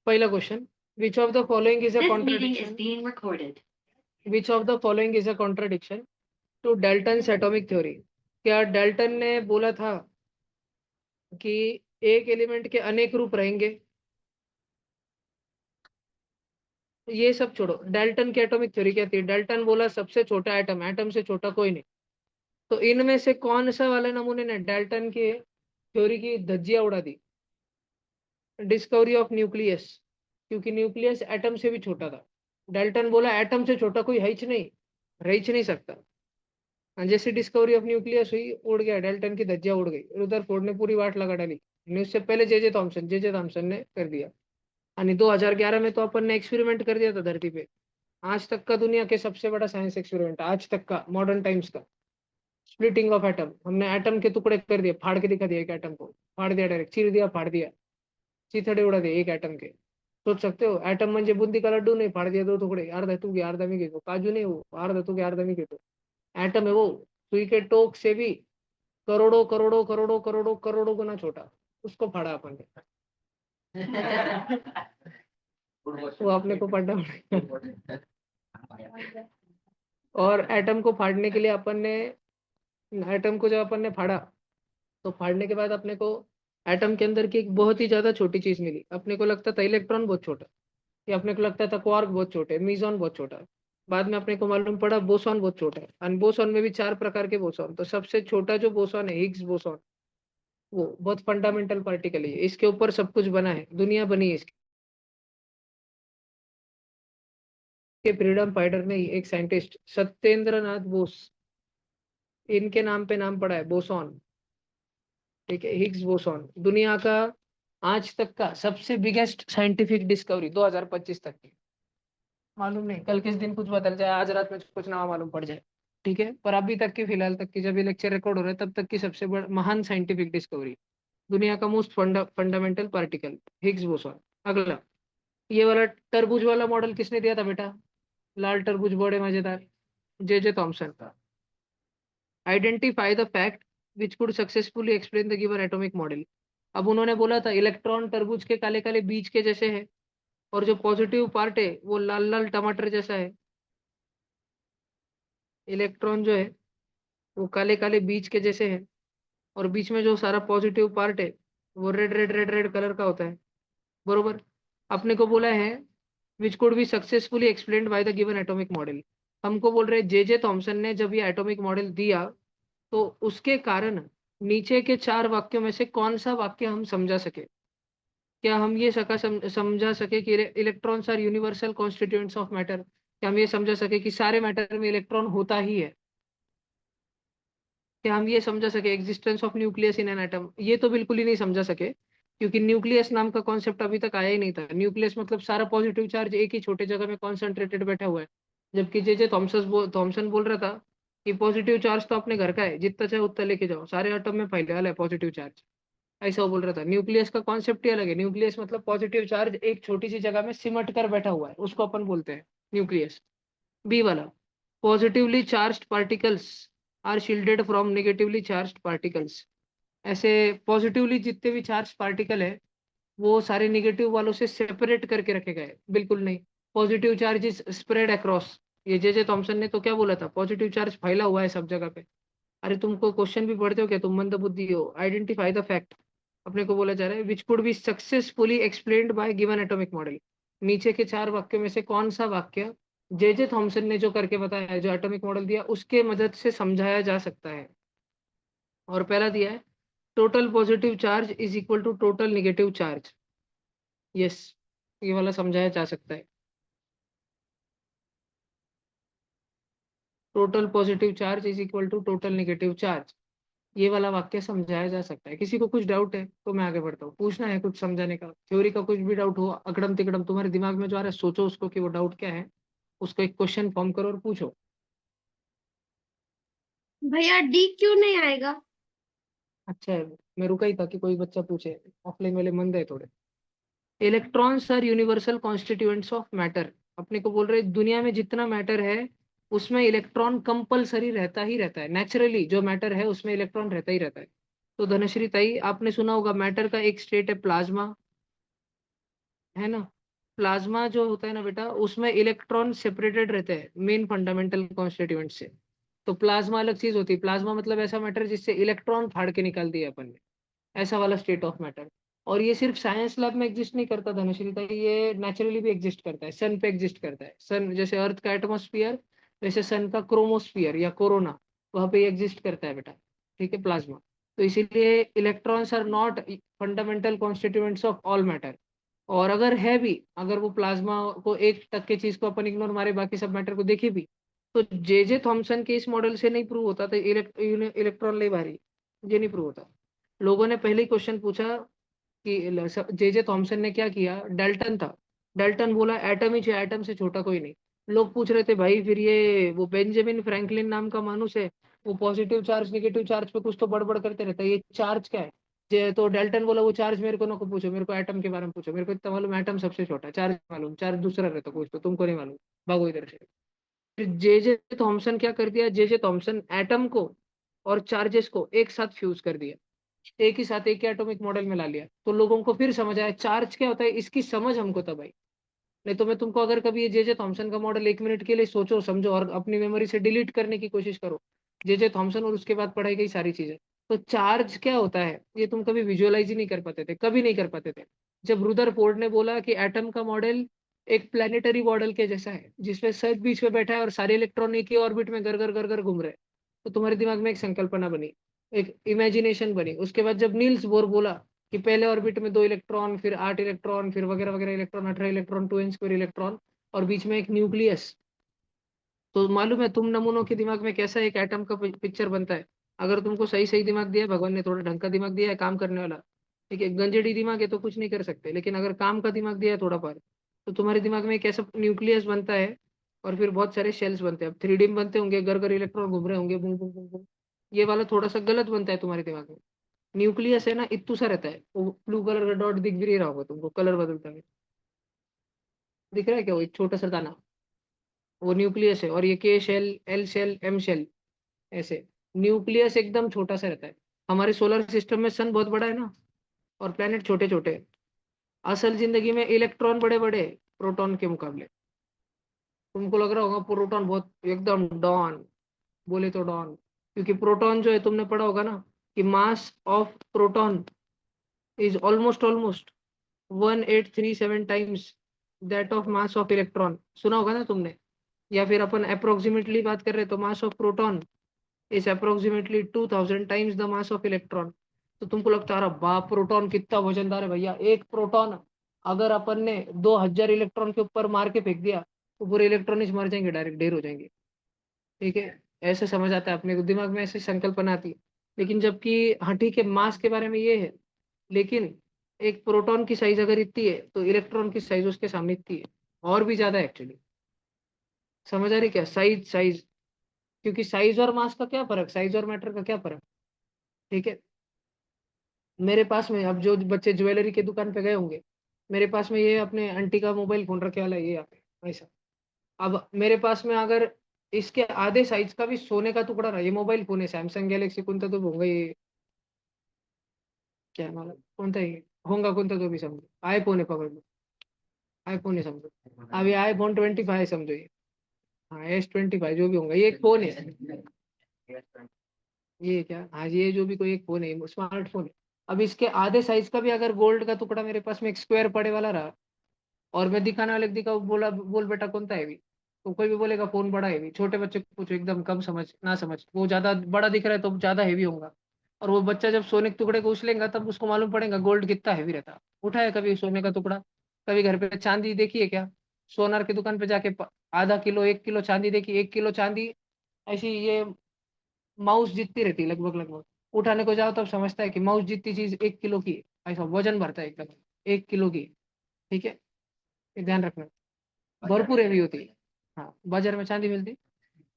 पहिला question, which of the following is a This meeting is contradiction, being recorded. Which of the following is a contradiction to Dalton's atomic theory. क्या Dalton ने बोला था कि एक element के अनेक रूप रहेंगे? ये सब छोड़ो, डाल्टन की एटॉमिक थ्योरी क्या थी? डाल्टन बोला सबसे छोटा एटम, एटम से छोटा कोई नहीं। तो इनमें से कौन सा वाले नमूने ने डाल्टन की थ्योरी की धज्जियां उड़ा दी? डिस्कवरी ऑफ न्यूक्लियस, क्योंकि न्यूक्लियस एटम से भी छोटा था। डाल्टन बोला एटम से छोटा कोई है ही नहीं, रह ही नहीं सकता। और जैसे डिस्कवरी ऑफ न्यूक्लियस हुई, उड़ गया, डाल्टन की धज्जियां उड़ गई। रुदरफोर्ड ने पूरी वाट लगा डाली। उससे पहले जे जे थॉमसन ने कर दिया। और 2011 में तो अपन ने एक्सपेरिमेंट कर दिया था धरती पे। आज तक का दुनिया के सबसे बड़ा साइंस एक्सपेरिमेंट, आज तक का, मॉडर्न टाइम्स का, स्प्लिटिंग ऑफ एटम। हमने एटम के टुकड़े कर दिए, फाड़ के दिखा दिया, एक एटम को फाड़ दिया, डायरेक्ट चीर दिया, फाड़ दिया, चिथड़े उड़ा दिए एक एटम के। सोच सकते हो, एटम म्हणजे बुंदी का लड्डू नहीं, फाड़ दिया दो टुकड़े, अर्धा तू गया अर्धा मी घेतो, काजू नहीं वो, अर्धा तू गया अर्धा मी घेतो। एटम है वो, सुई के टोक से भी करोड़ों करोड़ों करोड़ों करोड़ों करोड़ों गुना छोटा, उसको फाड़ा अपन ने। वो अपने को पढ़ना पड़ेगा। और एटम को फाड़ने के लिए अपन ने, एटम को जब अपन ने फाड़ा, तो फाड़ने के बाद अपने को एटम के अंदर की एक बहुत ही ज्यादा छोटी चीज मिली। अपने को लगता था इलेक्ट्रॉन बहुत छोटा, या अपने को लगता था क्वार्क बहुत छोटे, मीजॉन बहुत छोटा है। बाद में अपने को मालूम पड़ा बोसॉन बहुत छोटा है। और बोसॉन में भी चार प्रकार के बोसॉन, तो सबसे छोटा जो बोसॉन है हिग्स बोसॉन, वो बहुत फंडामेंटल पार्टिकल है। इसके ऊपर सब कुछ बना है, दुनिया बनी है इसके। फ्रीडम फाइटर नहीं, एक साइंटिस्ट सत्येंद्र नाथ बोस, इनके नाम पे नाम पड़ा है बोसॉन। ठीक है, हिग्स बोसॉन दुनिया का आज तक का सबसे बिगेस्ट साइंटिफिक डिस्कवरी 2025 तक की। मालूम नहीं कल किस दिन कुछ बदल जाए, आज रात में कुछ नया मालूम पड़ जाए। ठीक है, पर अभी तक की, फिलहाल तक की, जब ये लेक्चर रिकॉर्ड हो रहा है तब तक की सबसे बड़ा महान साइंटिफिक डिस्कवरी, दुनिया का most fundamental particle, Higgs boson. अगला, ये वाला तरबूज वाला मॉडल किसने दिया था बेटा? लाल तरबूज बड़े मजेदार, जे थॉमसन का। Identify the fact which could successfully explain the given atomic model. अब उन्होंने बोला था इलेक्ट्रॉन तरबूज के काले काले बीज के जैसे है, और जो पॉजिटिव पार्ट है वो लाल लाल टमाटर जैसा है। इलेक्ट्रॉन जो है वो काले काले बीज के जैसे है, और बीच में जो सारा पॉजिटिव पार्ट है वो red red red red colour का होता है। बरोबर। अपने को बोला है which could be successfully explained by the given atomic model. हमको बोल रहे जे थॉमसन ने जब ये एटॉमिक मॉडल दिया, तो उसके कारण नीचे के चार वाक्यों में से कौन सा वाक्य हम समझा सके? क्या हम ये समझा सके कि electrons are universal constituents of matter? क्या हम ये समझा सके कि सारे मैटर में इलेक्ट्रॉन होता ही है? क्या हम ये समझा सके existence of nucleus in an atom? ये तो बिल्कुल ही नहीं समझा सके, क्योंकि न्यूक्लियस नाम का कॉन्सेप्ट अभी तक आया ही नहीं था। न्यूक्लियस मतलब सारा पॉजिटिव चार्ज एक ही छोटे जगह में कॉन्सेंट्रेटेड बैठा हुआ है। जबकि जे थॉमसन बोल रहा था कि पॉजिटिव चार्ज तो अपने घर का है, जितना चाहे उतना लेके जाओ, सारे एटम में फैला है पॉजिटिव चार्ज। ऐसा वो बोल रहा था। न्यूक्लियस का कॉन्सेप्ट ही अलग है। न्यूक्लियस मतलब पॉजिटिव चार्ज एक छोटी सी जगह में सिमट कर बैठा हुआ है, उसको अपन बोलते हैं न्यूक्लियस। बी वाला, positively charged particles are shielded from negatively charged particles. ऐसे पॉजिटिवली जितने भी चार्ज पार्टिकल है वो सारे निगेटिव वालों से सेपरेट करके रखे गए? बिल्कुल नहीं। Positive charge is spread across. ये जे थॉमसन ने तो क्या बोला था, पॉजिटिव चार्ज फैला हुआ है सब जगह पे। अरे तुमको क्वेश्चन भी पढ़ते हो क्या, तुम मंद बुद्धि हो? आइडेंटिफाई द फैक्ट अपने को बोला जा रहा है which could be successfully explained bye given atomic model. नीचे के चार वाक्यों में से कौन सा वाक्य जे थॉमसन ने जो करके बताया है, जो एटॉमिक मॉडल दिया, उसके मदद से समझाया जा सकता है? और पहला दिया है total positive charge is equal to total negative charge. Yes, ये वाला समझाया जा सकता है। Total positive charge is equal to total negative charge, ये वाला वाक्य समझाया जा सकता है। किसी को कुछ डाउट है तो मैं आगे बढ़ता हूँ, पूछना है कुछ समझाने का, थ्योरी का कुछ भी डाउट हो, अकड़म तिकड़म तुम्हारे दिमाग में जो आ रहा है, सोचो उसको कि वो डाउट क्या है, उसको एक क्वेश्चन फॉर्म करो और पूछो। भैया डी क्यों नहीं आएगा? अच्छा है, मैं रुका ही था कि कोई बच्चा पूछे, ऑफलाइन वाले मंद है थोड़े। Electrons are universal constituents of matter. अपने को बोल रहे दुनिया में जितना मैटर है उसमें इलेक्ट्रॉन कंपलसरी रहता ही रहता है। नेचुरली जो मैटर है उसमें इलेक्ट्रॉन रहता ही रहता है। तो धनश्री ताई, आपने सुना होगा मैटर का एक स्टेट है प्लाज्मा, है ना। प्लाज्मा जो होता है ना बेटा, उसमें इलेक्ट्रॉन सेपरेटेड रहते हैं मेन फंडामेंटल कॉन्स्टिट्यूएंट से। तो प्लाज्मा अलग चीज होती है। प्लाज्मा मतलब ऐसा मैटर जिससे इलेक्ट्रॉन फाड़ के निकाल दिया अपन ने, ऐसा वाला स्टेट ऑफ मैटर। और ये सिर्फ साइंस लैब में एग्जिस्ट नहीं करता धनश्री ताई, ये नेचुरली भी एग्जिस्ट करता है, सन पे एग्जिस्ट करता है। सन जैसे अर्थ का एटमोस्फियर, वैसे सन का क्रोमोस्फियर या कोरोना, वहां पे एग्जिस्ट करता है बेटा। ठीक है, प्लाज्मा। तो इसीलिए electrons are not fundamental constituents of all matter. और अगर है भी, अगर वो प्लाज्मा को 1% चीज को अपन इग्नोर मारे, बाकी सब मैटर को देखे भी, तो जे थॉमसन के इस मॉडल से नहीं प्रूव होता था इलेक्ट्रॉन ले भारी, ये नहीं प्रूव होता। लोगों ने पहले ही क्वेश्चन पूछा कि जे थॉमसन ने क्या किया, डाल्टन था, डाल्टन बोला एटम ही है, एटम से छोटा कोई नहीं। लोग पूछ रहे थे भाई फिर ये वो बेंजामिन फ्रैंकलिन नाम का मानुस है, वो पॉजिटिव चार्ज नेगेटिव चार्ज पे कुछ तो बड़बड़ करते रहता है, ये चार्ज क्या है। जे तो डाल्टन बोला वो चार्ज मेरे को ना को पूछो, मेरे को एटम के बारे में पूछो, मेरे को इतना मालूम एटम सबसे छोटा है, चार्ज मालूम, चार्ज दूसरा रहता कुछ तो तुमको नहीं मालूम, भागो इधर से। फिर जे थॉमसन क्या कर दिया, जे थॉमसन एटम को और चार्जेस को एक साथ फ्यूज कर दिया, एक ही साथ एक ही एटॉमिक मॉडल में ला लिया। तो लोगों को फिर समझ आया चार्ज क्या होता है, इसकी समझ हमको तब आई। नहीं तो मैं तुमको अगर कभी ये जे थॉमसन का मॉडल 1 मिनट के लिए सोचो समझो और अपनी मेमोरी से डिलीट करने की कोशिश करो, जे थॉमसन और उसके बाद पढ़ाई गई सारी चीजें, तो चार्ज क्या होता है ये तुम कभी विजुअलाइज ही नहीं कर पाते थे, कभी नहीं कर पाते थे। जब रुदरफोर्ड ने बोला कि एटम का मॉडल एक प्लेनेटरी मॉडल के जैसा है, जिसमें सब बीच में बैठा है और सारे इलेक्ट्रॉन एक ही ऑर्बिट में घर घर घर घर घूम रहे हैं, तो तुम्हारे दिमाग में एक संकल्पना बनी, एक इमेजिनेशन बनी। उसके बाद जब नील्स बोर बोला कि पहले ऑर्बिट में 2 इलेक्ट्रॉन, फिर 8 इलेक्ट्रॉन, फिर वगैरह वगैरह इलेक्ट्रॉन, 18 इलेक्ट्रॉन, 2n² इलेक्ट्रॉन, और बीच में एक न्यूक्लियस, तो मालूम है तुम नमूनों के दिमाग में कैसा एक एटम का पिक्चर बनता है। अगर तुमको सही सही दिमाग दिया है, भगवान ने थोड़ा ढंग का दिमाग दिया है काम करने वाला, ठीक है, गंजेड़ी दिमाग है तो कुछ नहीं कर सकते, लेकिन अगर काम का दिमाग दिया है थोड़ा पर, तो तुम्हारे दिमाग में एक ऐसा न्यूक्लियस बनता है, और फिर बहुत सारे शेल्स बनते हैं। अब 3D में बनते होंगे, घर घर इलेक्ट्रॉन घूम रहे होंगे, बूम बूम बूम बूम। ये वाला थोड़ा सा गलत बनता है तुम्हारे दिमाग में। न्यूक्लियस है ना, इत्तू सा रहता है, वो ब्लू कलर का डॉट दिख भी नहीं रहा होगा तुमको, कलर बदलता है, दिख रहा है क्या, वो एक छोटा सा दाना, वो न्यूक्लियस है। और ये K shell, L shell, M shell, ऐसे न्यूक्लियस एकदम छोटा सा रहता है। हमारे सोलर सिस्टम में सन बहुत बड़ा है ना, और प्लेनेट छोटे छोटे। असल जिंदगी में इलेक्ट्रॉन बड़े बड़े प्रोटॉन के मुकाबले। तुमको लग रहा होगा प्रोटॉन बहुत एकदम डॉन, बोले तो डॉन, क्योंकि प्रोटॉन जो है तुमने पढ़ा होगा ना कि mass of proton is almost 1837 times that of mass of electron, सुना होगा ना तुमने। या फिर अपन अप्रोक्सीमेटली बात कर रहे हैं तो mass of proton is approximately 2000 times the mass of electron. तो तुमको लगता है अरे बाप प्रोटॉन कितना वजनदार है भैया, एक प्रोटॉन अगर अपन ने 2000 इलेक्ट्रॉन के ऊपर मार के फेंक दिया तो पूरे इलेक्ट्रॉन ही मर जाएंगे, डायरेक्ट ढेर हो जाएंगे। ठीक है, ऐसे समझ आता है अपने को, दिमाग में ऐसे संकल्पना आती है। लेकिन जबकि हाँ ठीक है, मास के बारे में ये है, लेकिन एक प्रोटॉन की साइज अगर इतनी है तो इलेक्ट्रॉन की साइज उसके सामने इतनी है, और भी ज्यादा एक्चुअली। समझ आ रही क्या, साइज साइज, क्योंकि साइज और मास का क्या फर्क, साइज और मैटर का क्या फर्क। ठीक है, मेरे पास में अब जो बच्चे ज्वेलरी की दुकान पे गए होंगे, मेरे पास में ये अपने आंटी का मोबाइल फोन रखे वाला है ये यहाँ पे ऐसा। अब मेरे पास में अगर इसके आधे साइज का भी सोने का टुकड़ा रहा, ये मोबाइल फोन है सैमसंग गैलेक्सी कोणता तो होगा ये, क्या मालूम कोणता है ये, होगा कोणता तो भी समझो, आईफोन है पकड़ लो, आईफोन है समझो। अब ये iPhone 25 है समझो ये, हाँ S25 जो भी होगा ये एक फोन है। ये क्या, हाँ ये जो भी कोई एक फोन है, स्मार्टफोन है। अब इसके आधे साइज का भी अगर गोल्ड का टुकड़ा मेरे पास में एक स्क्वायर पड़े वाला रहा, और मैं दिखाने वाले को दिखा, बोला बोल बेटा कौन सा है भी, तो कोई भी बोलेगा फोन बड़ा है भी। छोटे बच्चे को पूछो एकदम कम समझ ना समझ, वो ज्यादा बड़ा दिख रहा है तो ज्यादा हैवी होगा। और वो बच्चा जब सोने के टुकड़े को उछलेगा तब उसको मालूम पड़ेगा गोल्ड कितना हैवी रहता है। उठाया कभी सोने का टुकड़ा, कभी घर पे चांदी देखी है क्या, सोनार की दुकान पे जाके आधा किलो 1 किलो चांदी देखी, 1 किलो चांदी ऐसी ये माउस जितनी रहती है लगभग लगभग। उठाने को जाओ तब समझता है कि माउस जितनी चीज 1 किलो की है, ऐसा वजन भरता है एकदम 1 किलो की। ठीक है, ये ध्यान रखना, भरपूर हेवी होती है। हाँ बाजार में चांदी मिलती,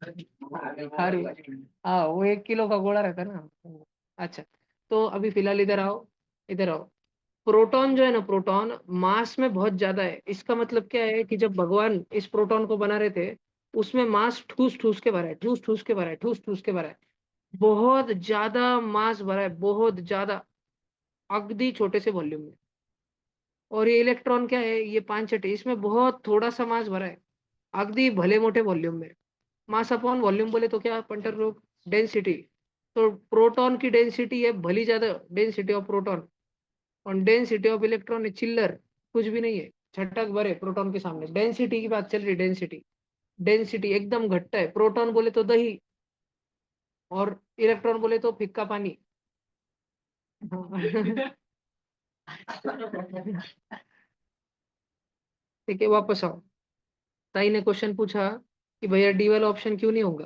अरे हाँ वो 1 किलो का गोला रहता है ना। अच्छा, तो अभी फिलहाल इधर आओ, इधर आओ। प्रोटॉन जो है ना, प्रोटॉन मास में बहुत ज्यादा है। इसका मतलब क्या है कि जब भगवान इस प्रोटॉन को बना रहे थे, उसमें मास ठूस ठूस के भरा है, ठूस ठूस के भरा है, ठूस ठूस के भरा है। बहुत ज्यादा मास भरा है, बहुत ज्यादा, अगदी छोटे से वॉल्यूम में। और ये इलेक्ट्रॉन क्या है, ये 5 छठे, इसमें बहुत थोड़ा सा मास भरा है, अगदी भले मोटे वॉल्यूम में। मास अपॉन वॉल्यूम बोले तो क्या पंटर लोग, डेंसिटी। तो प्रोटॉन की डेंसिटी है भली ज्यादा, डेंसिटी ऑफ प्रोटॉन, और डेंसिटी ऑफ इलेक्ट्रॉन है चिल्लर, कुछ भी नहीं है, छटक भरे प्रोटॉन के सामने। डेंसिटी की बात चल रही, डेंसिटी, डेंसिटी एकदम घट्टा है। प्रोटॉन बोले तो दही, और इलेक्ट्रॉन बोले तो फिक्का पानी। हाँ। ठीक है, वापस आओ। ताई ने क्वेश्चन पूछा कि भैया डी वाला ऑप्शन क्यों नहीं होगा,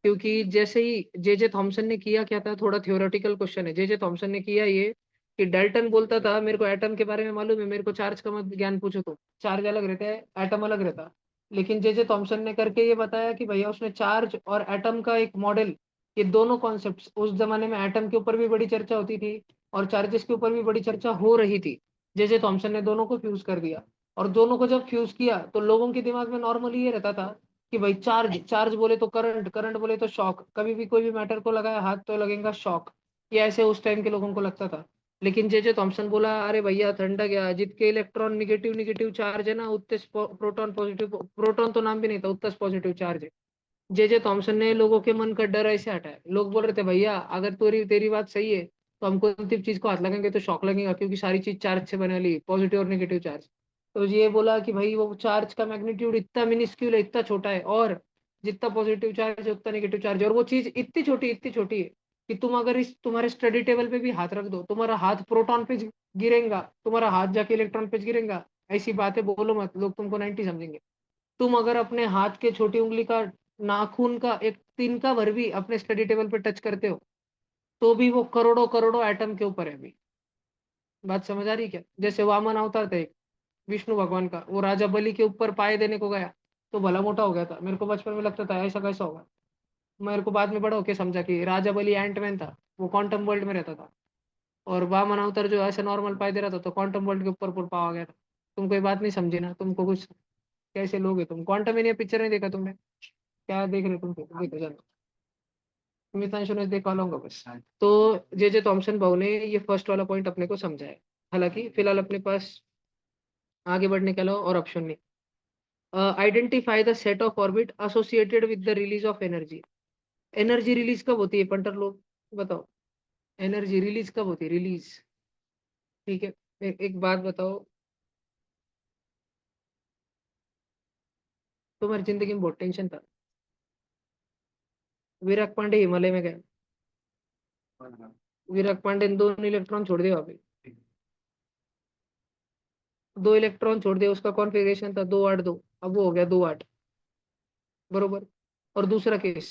क्योंकि जैसे ही जे जे थॉमसन ने किया, क्या था, थोड़ा थियोरेटिकल क्वेश्चन है। जे जे थॉमसन ने किया ये कि डाल्टन बोलता था मेरे को एटम के बारे में मालूम है, मेरे को चार्ज का मत ज्ञान पूछो, तो चार्ज अलग रहता है, एटम अलग रहता है। लेकिन जे जे थॉमसन ने करके ये बताया कि भैया उसने चार्ज और एटम का एक मॉडल, ये दोनों कॉन्सेप्ट, उस जमाने में एटम के ऊपर भी बड़ी चर्चा होती थी और चार्जेस के ऊपर भी बड़ी चर्चा हो रही थी। जे जे थॉमसन ने दोनों को फ्यूज कर दिया। और दोनों को जब फ्यूज किया तो लोगों के दिमाग में नॉर्मली ये रहता था कि भाई चार्ज, चार्ज बोले तो करंट, करंट बोले तो शॉक, कभी भी कोई भी मैटर को लगाया हाथ तो लगेगा शॉक, ये ऐसे उस टाइम के लोगों को लगता था। लेकिन जे जे थॉमसन बोला अरे भैया ठंडा गया, जितके इलेक्ट्रॉन निगेटिव निगेटिव चार्ज है ना, उतने प्रोटॉन पॉजिटिव, प्रोटॉन तो नाम भी नहीं था, उतना पॉजिटिव चार्ज है। जे जे थॉमसन ने लोगों के मन का डर ऐसे हटाया। लोग बोल रहे थे भैया अगर तेरी तेरी बात सही है तो हम कोई सी चीज को हाथ लगाएंगे तो शॉक लगेगा, क्योंकि सारी चीज चार्ज से बना ली, पॉजिटिव और नेगेटिव चार्ज। तो ये बोला कि भाई वो चार्ज का मैग्नीट्यूड इतना मिनिस्क्यूल है, इतना छोटा है, और जितना पॉजिटिव चार्ज है उतना नेगेटिव चार्ज है, और वो चीज इतनी छोटी है कि तुम अगर इस तुम्हारे स्टडी टेबल पे भी हाथ रख दो, तुम्हारा हाथ प्रोटॉन पे गिरेगा, तुम्हारा हाथ जाके इलेक्ट्रॉन पे गिरेगा। ऐसी बातें बोलो मत, लोग तुमको 90 समझेंगे। तुम अगर अपने हाथ के छोटी उंगली का नाखून का एक तिनका भर भी अपने स्टडी टेबल पे टच करते हो, तो भी वो करोड़ों करोड़ों एटम के ऊपर है अभी। बात समझ आ रही क्या? जैसे वामन अवतार था एक, विष्णु भगवान का, वो राजा बलि के ऊपर पाए देने को गया तो भला मोटा हो गया था। मेरे को बचपन में लगता था ऐसा कैसा होगा, मेरे को बाद में बड़ा होके समझा कि राजा बलि एंटमैन था, वो क्वांटम वर्ल्ड में रहता था। और वामन अवतार जो ऐसे नॉर्मल पाए दे रहा था तो क्वांटम वर्ल्ड के ऊपर पावा गया था। तुम कोई बात नहीं समझी ना, तुमको कुछ, कैसे लोग है तुम, क्वांटम इंडिया पिक्चर नहीं देखा तुमने? क्या देख रहे तुम, देखो जानो, मितांशु ने देखा लूंगा बस। तो जे जे थॉमसन भाऊ ने ये फर्स्ट वाला पॉइंट अपने को समझाया। हालांकि फिलहाल अपने पास आगे बढ़ने के अलावा और ऑप्शन नहीं। Identify the set of orbit associated with the release of energy. Energy release कब होती है पंटर लोग, बताओ? एनर्जी रिलीज कब होती है, रिलीज? ठीक है, एक बात बताओ, तुम्हारी जिंदगी में बहुत टेंशन था, विराट पांडे हिमालय में गए, विराट पांडे ने 2 इलेक्ट्रॉन छोड़ दिया अभी, 2 इलेक्ट्रॉन छोड़ दिया, उसका कॉन्फ़िगरेशन था 2 8 2, अब वो हो गया 2 8, बरोबर। और दूसरा केस,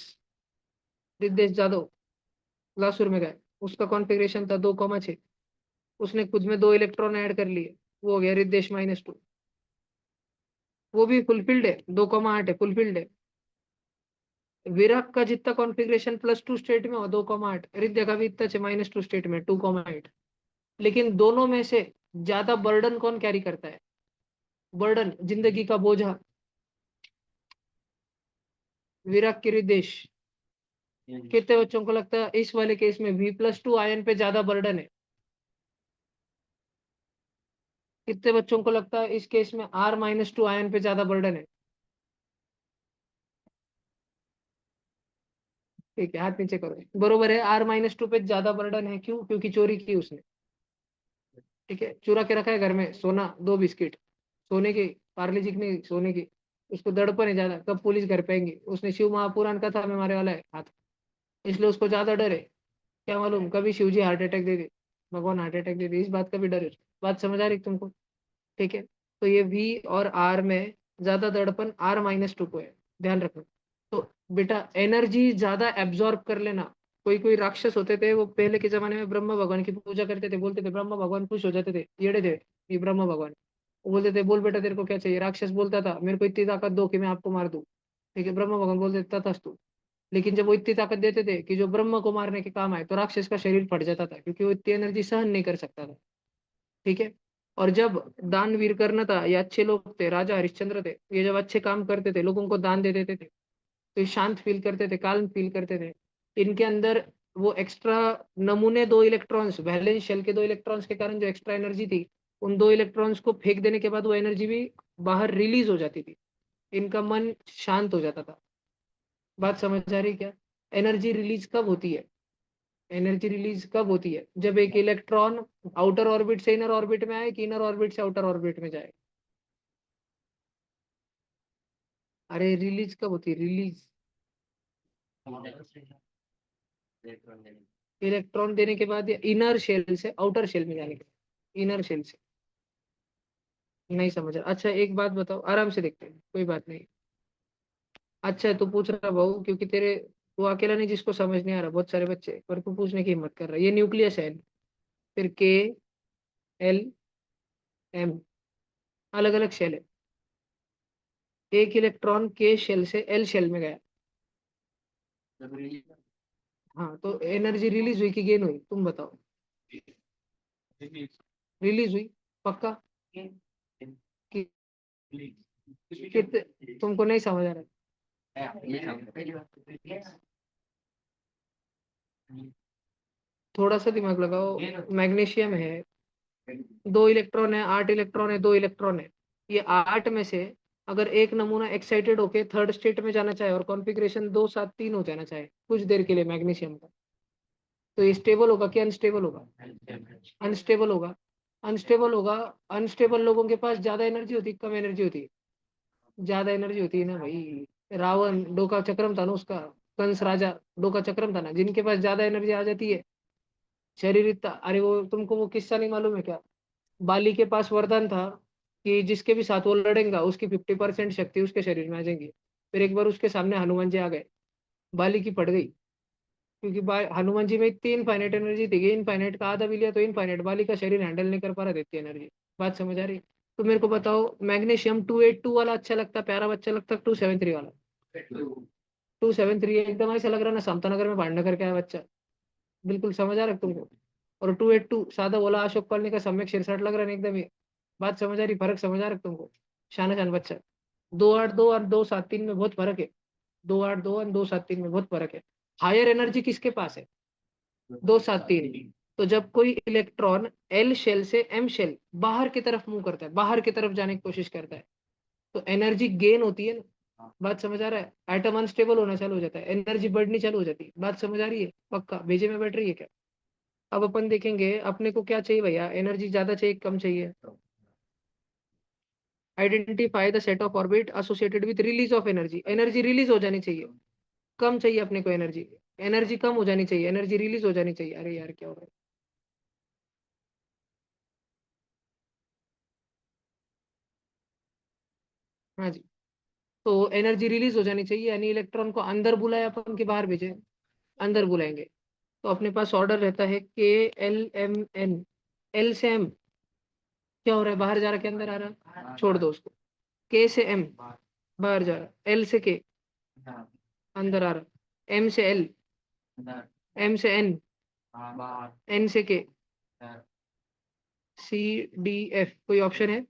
रिद्धेश जाधव लासुर में गए, उसका कॉन्फ़िगरेशन था 2 6, उसने खुद में 2 इलेक्ट्रॉन ऐड कर लिए, वो हो गया रिद्धेश -2। वो भी फुलफिल्ड है, 2 8 है, फुलफिल्ड है। विराट का जितना कॉन्फ़िगरेशन +2 स्टेट में हो 2 8, रिद्ध का भी इतना -2 स्टेट में 2 8। लेकिन दोनों में से ज्यादा बर्डन कौन कैरी करता है, बर्डन, जिंदगी का बोझा, विराट की रिद्धेश। कितने बच्चों को लगता है इस वाले केस में V+2 आयन पे ज्यादा बर्डन है? कितने बच्चों को लगता है इस केस में R-2 आयन पे ज्यादा बर्डन है? ठीक है, हाथ नीचे करो, बरोबर है, R-2 पे ज्यादा बर्डन है। क्यों? क्योंकि चोरी की उसने। ठीक है, चुरा के रखा है घर में सोना, 2 बिस्किट सोने की, पार्ले जी की नहीं, सोने की। उसको दड़पन है ज्यादा, कब पुलिस घर पे आएंगी। उसने शिव महापुराण कथा में मारे वाला है हाथ, इसलिए उसको ज्यादा डर है। क्या मालूम कभी शिव जी हार्ट अटैक दे दे, भगवान हार्ट अटैक दे दे, इस बात का भी डर है। बात समझ आ रही है तुमको? ठीक है, तो ये V और R में ज्यादा दड़पन R-2 को है, ध्यान रखना। तो बेटा एनर्जी ज्यादा एब्जॉर्ब कर लेना। कोई कोई राक्षस होते थे, वो पहले के जमाने में ब्रह्मा भगवान की पूजा करते थे, बोलते थे ब्रह्मा भगवान खुश हो जाते थे, येड़े थे ये ब्रह्मा भगवान। वो बोलते थे बोल बेटा तेरे को क्या चाहिए, राक्षस बोलता था मेरे को इतनी ताकत दो कि मैं आपको मार दूं। ठीक है, ब्रह्मा भगवान बोलते थे तथास्तु। लेकिन जब वो इतनी ताकत देते थे कि जो ब्रह्मा को मारने के काम आए, तो राक्षस का शरीर फट जाता था, क्योंकि वो इतनी एनर्जी सहन नहीं कर सकता था। ठीक है, और जब दानवीर करना था, ये अच्छे लोग थे, राजा हरिश्चंद्र थे, ये जब अच्छे काम करते थे, लोगों को दान दे देते थे, तो ये शांत फील करते थे, काल्म फील करते थे। इनके अंदर वो एक्स्ट्रा नमूने 2 इलेक्ट्रॉन्स, वैलेंस शेल के 2 इलेक्ट्रॉन्स के कारण जो एक्स्ट्रा एनर्जी थी, उन 2 इलेक्ट्रॉन्स को फेंक देने के बाद वो एनर्जी भी बाहर रिलीज हो जाती थी। इनका मन शांत हो जाता था। बात समझ आ रही क्या? एनर्जी रिलीज कब होती है? एनर्जी रिलीज कब होती है? जब एक इलेक्ट्रॉन आउटर ऑर्बिट से इनर ऑर्बिट में आए कि इनर ऑर्बिट से आउटर ऑर्बिट में जाए। अरे रिलीज कब होती है? रिलीज इलेक्ट्रॉन देने के बाद या इनर शेल से आउटर शेल में जाने के बाद। इनर शेल से नहीं समझ रहा? अच्छा एक बात बताओ, आराम से देखते हैं, कोई बात नहीं। अच्छा तू पूछ रहा भाऊ, क्योंकि तेरे तू अकेला नहीं जिसको समझ नहीं आ रहा, बहुत सारे बच्चे, पर तू पूछने की हिम्मत कर रहा है। ये न्यूक्लियस है, फिर के एल एम अलग अलग शेल है। एक इलेक्ट्रॉन के शेल से एल शेल में गया। हाँ तो एनर्जी रिलीज हुई कि गेन हुई, तुम बताओ। रिलीज हुई पक्का? कि, तुमको नहीं समझ आ रहा? थोड़ा सा दिमाग लगाओ। मैग्नीशियम है, 2 इलेक्ट्रॉन है, 8 इलेक्ट्रॉन है, 2 इलेक्ट्रॉन है। ये 8 में से अगर एक नमूना एक्साइटेड होके थर्ड स्टेट में जाना चाहे और कॉन्फ़िगरेशन 2 7 3 हो जाना चाहे कुछ देर के लिए मैग्नीशियम का, तो ये स्टेबल होगा कि अनस्टेबल होगा? अनस्टेबल होगा। अनस्टेबल होगा। अनस्टेबल लोगों के पास ज्यादा एनर्जी होती है, कम एनर्जी होती है? ज्यादा एनर्जी होती है ना भाई। रावण डोका चक्रम था ना उसका, कंस राजा डोका चक्रम था ना, जिनके पास ज्यादा एनर्जी आ जाती है, शरीर इतना, अरे वो तुमको वो किस्सा नहीं मालूम है क्या? बाली के पास वरदान था कि जिसके भी साथ वो लड़ेगा उसकी 50% शक्ति उसके शरीर में आ जाएगी। फिर एक बार उसके सामने हनुमान जी आ गए, बाली की पड़ गई, क्योंकि हनुमान जी में इतनी इनफाइनाइट एनर्जी थी कि इनफाइनाइट का आधा भी लिया तो इनफाइनाइट, बाली का शरीर हैंडल नहीं कर पा रहा था इतनी एनर्जी। बात समझ आ रही? तो मेरे को बताओ, मैग्नीशियम 282 वाला अच्छा लगता, प्यारा बच्चा लगता, 273 वाला? 273 एकदम ऐसा लग रहा ना समतानगर में भांडा करके आया बच्चा। बिल्कुल समझ आ रहा है तुमको? और 282 सादा बोला अशोक कॉलोनी का सम्यक शिरसाट लग रहा है ना एकदम ही। बात समझ आ रही? फर्क समझ आ रहा है तुमको? शान शान बच्चा। 282 और 273 में बहुत फर्क है। 282 और 273 में बहुत फर्क है। हायर एनर्जी किसके पास है? 273। तो जब कोई इलेक्ट्रॉन एल शेल से एम शेल बाहर की तरफ मूव करता है, बाहर की तरफ जाने की कोशिश करता है, तो एनर्जी गेन होती है ना। बात समझ आ रहा है? एटम अनस्टेबल होना चालू हो जाता है, एनर्जी बढ़नी चालू हो जाती है। बात समझ आ रही है? पक्का भेजे में बैठ रही है क्या? अब अपन देखेंगे अपने को क्या चाहिए भैया, एनर्जी ज्यादा चाहिए कम चाहिए? Identify the set of orbit associated with release of energy. Energy release हो जानी चाहिए, कम चाहिए अपने को एनर्जी। एनर्जी कम हो जानी चाहिए, एनर्जी रिलीज हो जानी चाहिए। अरे यार क्या हो रहा है? हाँ जी। तो एनर्जी रिलीज हो जानी चाहिए, यानी इलेक्ट्रॉन को अंदर बुलाए अपन के बाहर भेजे? अंदर बुलाएंगे। तो अपने पास ऑर्डर रहता है के एल एम एन। एल से एम क्या हो रहा है? बाहर जा रहा है कि अंदर आ रहा है? छोड़ दो उसको। के से एम बाहर जा रहा है, एल से के अंदर आ रहा है, एम से एल, एम से एन, एन से के, सी डी एफ कोई ऑप्शन है?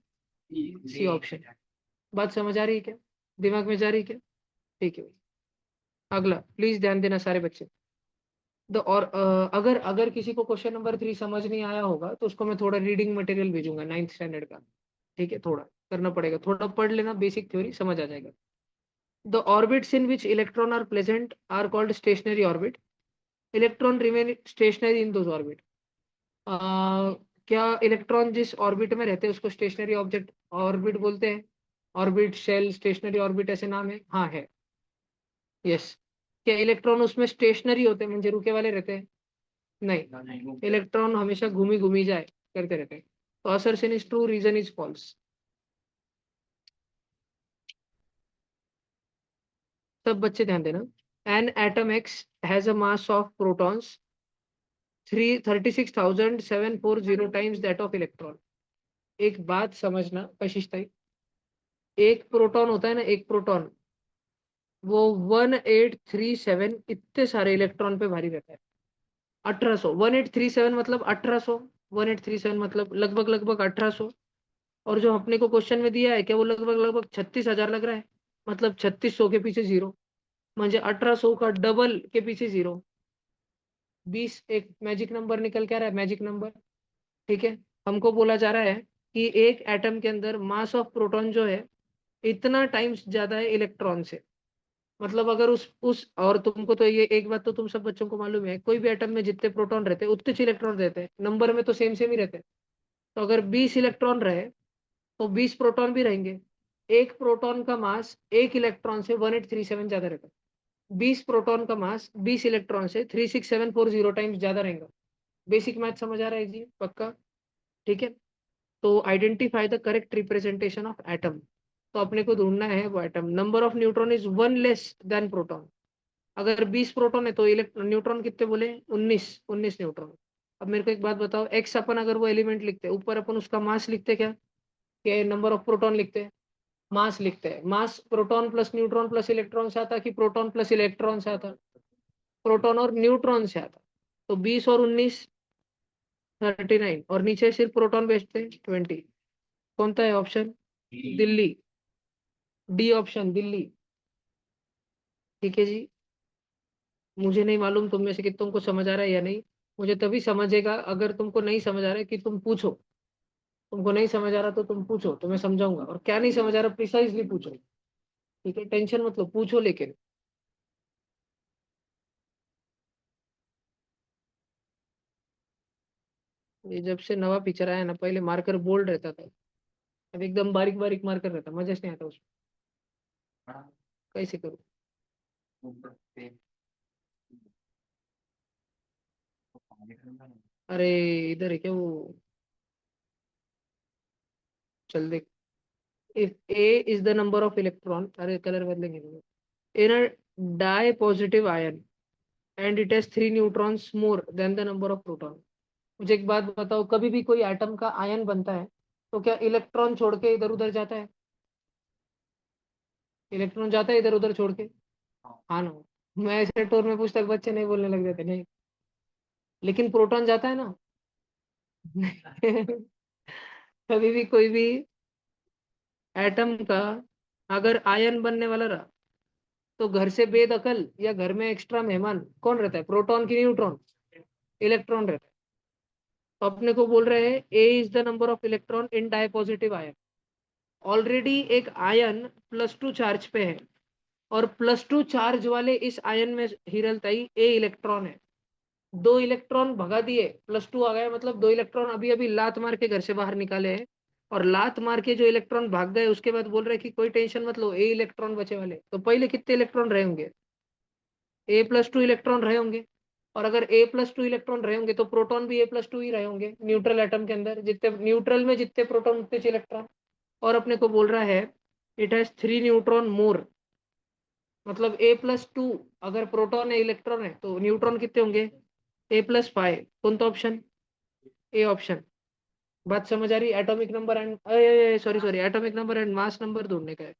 C option. बात समझ आ रही है क्या? दिमाग में जा रही है क्या? ठीक है। अगला प्लीज ध्यान देना सारे बच्चे। और अगर अगर किसी को क्वेश्चन नंबर 3 समझ नहीं आया होगा तो उसको मैं थोड़ा रीडिंग मटेरियल भेजूंगा 9th स्टैंडर्ड का। ठीक है, थोड़ा करना पड़ेगा, थोड़ा पढ़ लेना, बेसिक थ्योरी समझ आ जाएगा। The orbits in which electron are present are called stationary orbit. Electron remain stationary in those orbit. क्या इलेक्ट्रॉन जिस ऑर्बिट में रहते हैं उसको स्टेशनरी ऑब्जेक्ट ऑर्बिट बोलते हैं? ऑर्बिट शेल स्टेशनरी ऑर्बिट ऐसे नाम है, हाँ है। यस। क्या इलेक्ट्रॉन उसमें स्टेशनरी होते हैं, म्हणजे रुके वाले रहते हैं? नहीं, इलेक्ट्रॉन हमेशा घूमी घूमी जाए करते रहते हैं। तो assertion is true, reason is false. सब बच्चे ध्यान देना। An atom X has a mass of protons 36,740 times that of electron. एक बात समझना कशिश ताई, एक प्रोटॉन होता है ना, एक प्रोटॉन वो 1837 इतने सारे इलेक्ट्रॉन पे भारी रहता है। 1800, 1837 मतलब 1800, 1837 मतलब लगभग लगभग 1800। और जो अपने को क्वेश्चन में दिया है क्या वो लगभग लगभग 36,000 लग रहा है, मतलब 3600 के पीछे जीरो, म्हणजे 1800 का डबल के पीछे जीरो। 20 एक मैजिक नंबर निकल के आ रहा है, मैजिक नंबर। ठीक है, हमको बोला जा रहा है कि एक एटम के अंदर मास ऑफ प्रोटॉन जो है इतना टाइम्स ज्यादा है इलेक्ट्रॉन से। मतलब अगर उस और तुमको तो ये एक बात तो तुम सब बच्चों को मालूम है, कोई भी एटम में जितने प्रोटॉन रहते हैं उतने ही इलेक्ट्रॉन रहते हैं, नंबर में तो सेम सेम ही रहते हैं। तो अगर 20 इलेक्ट्रॉन रहे तो 20 प्रोटॉन भी रहेंगे। एक प्रोटॉन का मास एक इलेक्ट्रॉन से 1837 ज्यादा रहता है। 20 प्रोटॉन का मास 20 इलेक्ट्रॉन से 36740 टाइम्स ज्यादा रहेगा। बेसिक मैथ समझ आ रहा है जी, पक्का? ठीक है, तो identify the correct representation of atom. तो अपने को ढूंढना है वो atom, number of neutron is one less than proton. अगर 20 प्रोटॉन है तो इलेक्ट्रॉन न्यूट्रॉन कितने बोले? 19 न्यूट्रॉन। अब मेरे को एक बात बताओ, एक्स अपन अगर वो एलिमेंट लिखते हैं, ऊपर अपन उसका मास लिखते क्या, कि नंबर ऑफ प्रोटॉन लिखते हैं? मास लिखते हैं। Mass proton plus neutron plus electron से आता कि प्रोटॉन प्लस इलेक्ट्रॉन से आता? प्रोटॉन और न्यूट्रॉन से आता। तो 20 और 19 39, और नीचे सिर्फ प्रोटॉन भेजते हैं 20। कौन सा है option? Delhi. D option, Delhi. ठीक है जी। मुझे नहीं मालूम तुम में से कि तुमको समझ आ रहा है या नहीं। मुझे तभी समझेगा अगर तुमको नहीं समझ आ रहा है कि तुम पूछो। तुमको नहीं समझ आ रहा तो तुम पूछो, तो मैं समझाऊंगा। और क्या नहीं समझ आ रहा प्रिसाइजली पूछो। ठीक है, टेंशन मत लो, पूछो लेकिन। ये जब से नवा पिक्चर आया ना, पहले मार्कर बोल्ड रहता था, अब एकदम बारीक बारीक मार्कर रहता, मजा नहीं आता उसमें। कैसे करूँ? अरे इधर है क्या वो? चल देख। If A is the number of electron, अरे कलर बदलेंगे in a dipositive ion and it has 3 neutrons more than the number of proton. मुझे एक बात बताओ, कभी भी कोई एटम का आयन बनता है तो क्या इलेक्ट्रॉन छोड़ के इधर उधर जाता है? इलेक्ट्रॉन जाता है इधर उधर छोड़ के? हाँ ना। मैं ऐसे टोर में पूछता बच्चे नहीं बोलने लग जाते नहीं। लेकिन प्रोटॉन जाता है ना। कभी भी कोई भी एटम का अगर आयन बनने वाला रहा तो घर से बेदखल या घर में एक्स्ट्रा मेहमान कौन रहता है, प्रोटॉन की न्यूट्रॉन? इलेक्ट्रॉन रहता है। तो अपने को बोल रहे हैं A is the number of electron in dipositive ion. Already एक आयन +2 चार्ज पे है, और +2 चार्ज वाले इस आयन में हिरलताई ए इलेक्ट्रॉन है। 2 इलेक्ट्रॉन भगा दिए, +2 आ गया, मतलब 2 इलेक्ट्रॉन अभी अभी लात मार के घर से बाहर निकाले हैं। और लात मार के जो इलेक्ट्रॉन भाग गए उसके बाद बोल रहे हैं कि कोई टेंशन मत लो, ए इलेक्ट्रॉन बचे वाले। तो पहले कितने इलेक्ट्रॉन रहे होंगे? A+2 इलेक्ट्रॉन रहे होंगे। और अगर A+2 इलेक्ट्रॉन रहे होंगे तो प्रोटॉन भी A+2 ही रहे होंगे। न्यूट्रल एटम के अंदर जितने न्यूट्रल में जितने प्रोटॉन उतने इलेक्ट्रॉन। और अपने को बोल रहा है इट हैज 3 न्यूट्रॉन मोर। मतलब A+2, अगर प्रोटॉन है इलेक्ट्रॉन है तो न्यूट्रॉन कितने होंगे? A+5। कौन सा ऑप्शन? A option. बात समझ आ रही? Atomic number and, sorry sorry, atomic number and mass number ढूंढने का है।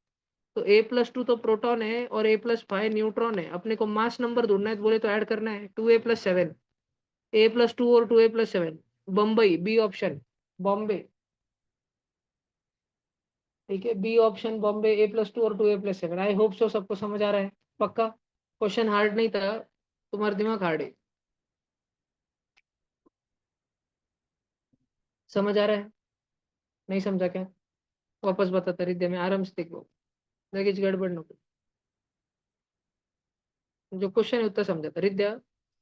तो A+2 तो प्रोटॉन है और A+5 न्यूट्रॉन है। अपने को मास नंबर ढूंढना है, बोले तो ऐड करना है 2A+7। A+2 और 2A+7। Bombay, B option, Bombay. ठीक है, बी ऑप्शन बॉम्बे, A+2 और 2A+7। आई होप सो सबको समझ आ रहा है, पक्का? क्वेश्चन हार्ड नहीं था, तुम्हारा दिमाग हार्ड है। समझ आ रहा है? नहीं समझा क्या? वापस बताता रिद्या में, आराम से देखो, लगेज गड़बड़ न हो। जो क्वेश्चन है उतना समझा था रिद्या।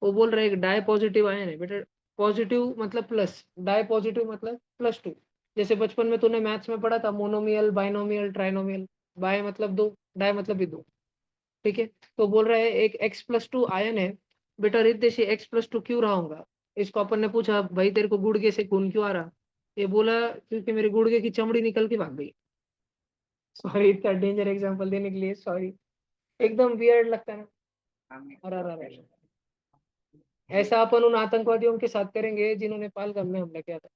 वो बोल रहे एक डाई पॉजिटिव आयन है बेटा। पॉजिटिव मतलब प्लस, डाई पॉजिटिव मतलब +2। जैसे बचपन में तूने मैथ्स में पढ़ा था, मोनोमियल बाइनोमियल ट्राइनोमियल। बाय मतलब दो, डाई मतलब भी दो। ठीक है, तो बोल रहा है एक X+2 आयन है। बेटा रिद्देश, X+2 क्यों रहा होगा? इसको अपन ने पूछा भाई तेरे को गुड़गे से खून क्यों आ रहा? ये बोला क्योंकि मेरे गुड़गे की चमड़ी निकल के भाग गई। सॉरी, इतना डेंजर एग्जांपल देने के लिए सॉरी। एकदम वियर्ड लगता है ना। अरे अरे अरे। ऐसा अपन उन आतंकवादियों के साथ करेंगे जिन्होंने पहलगाम में हमला किया था।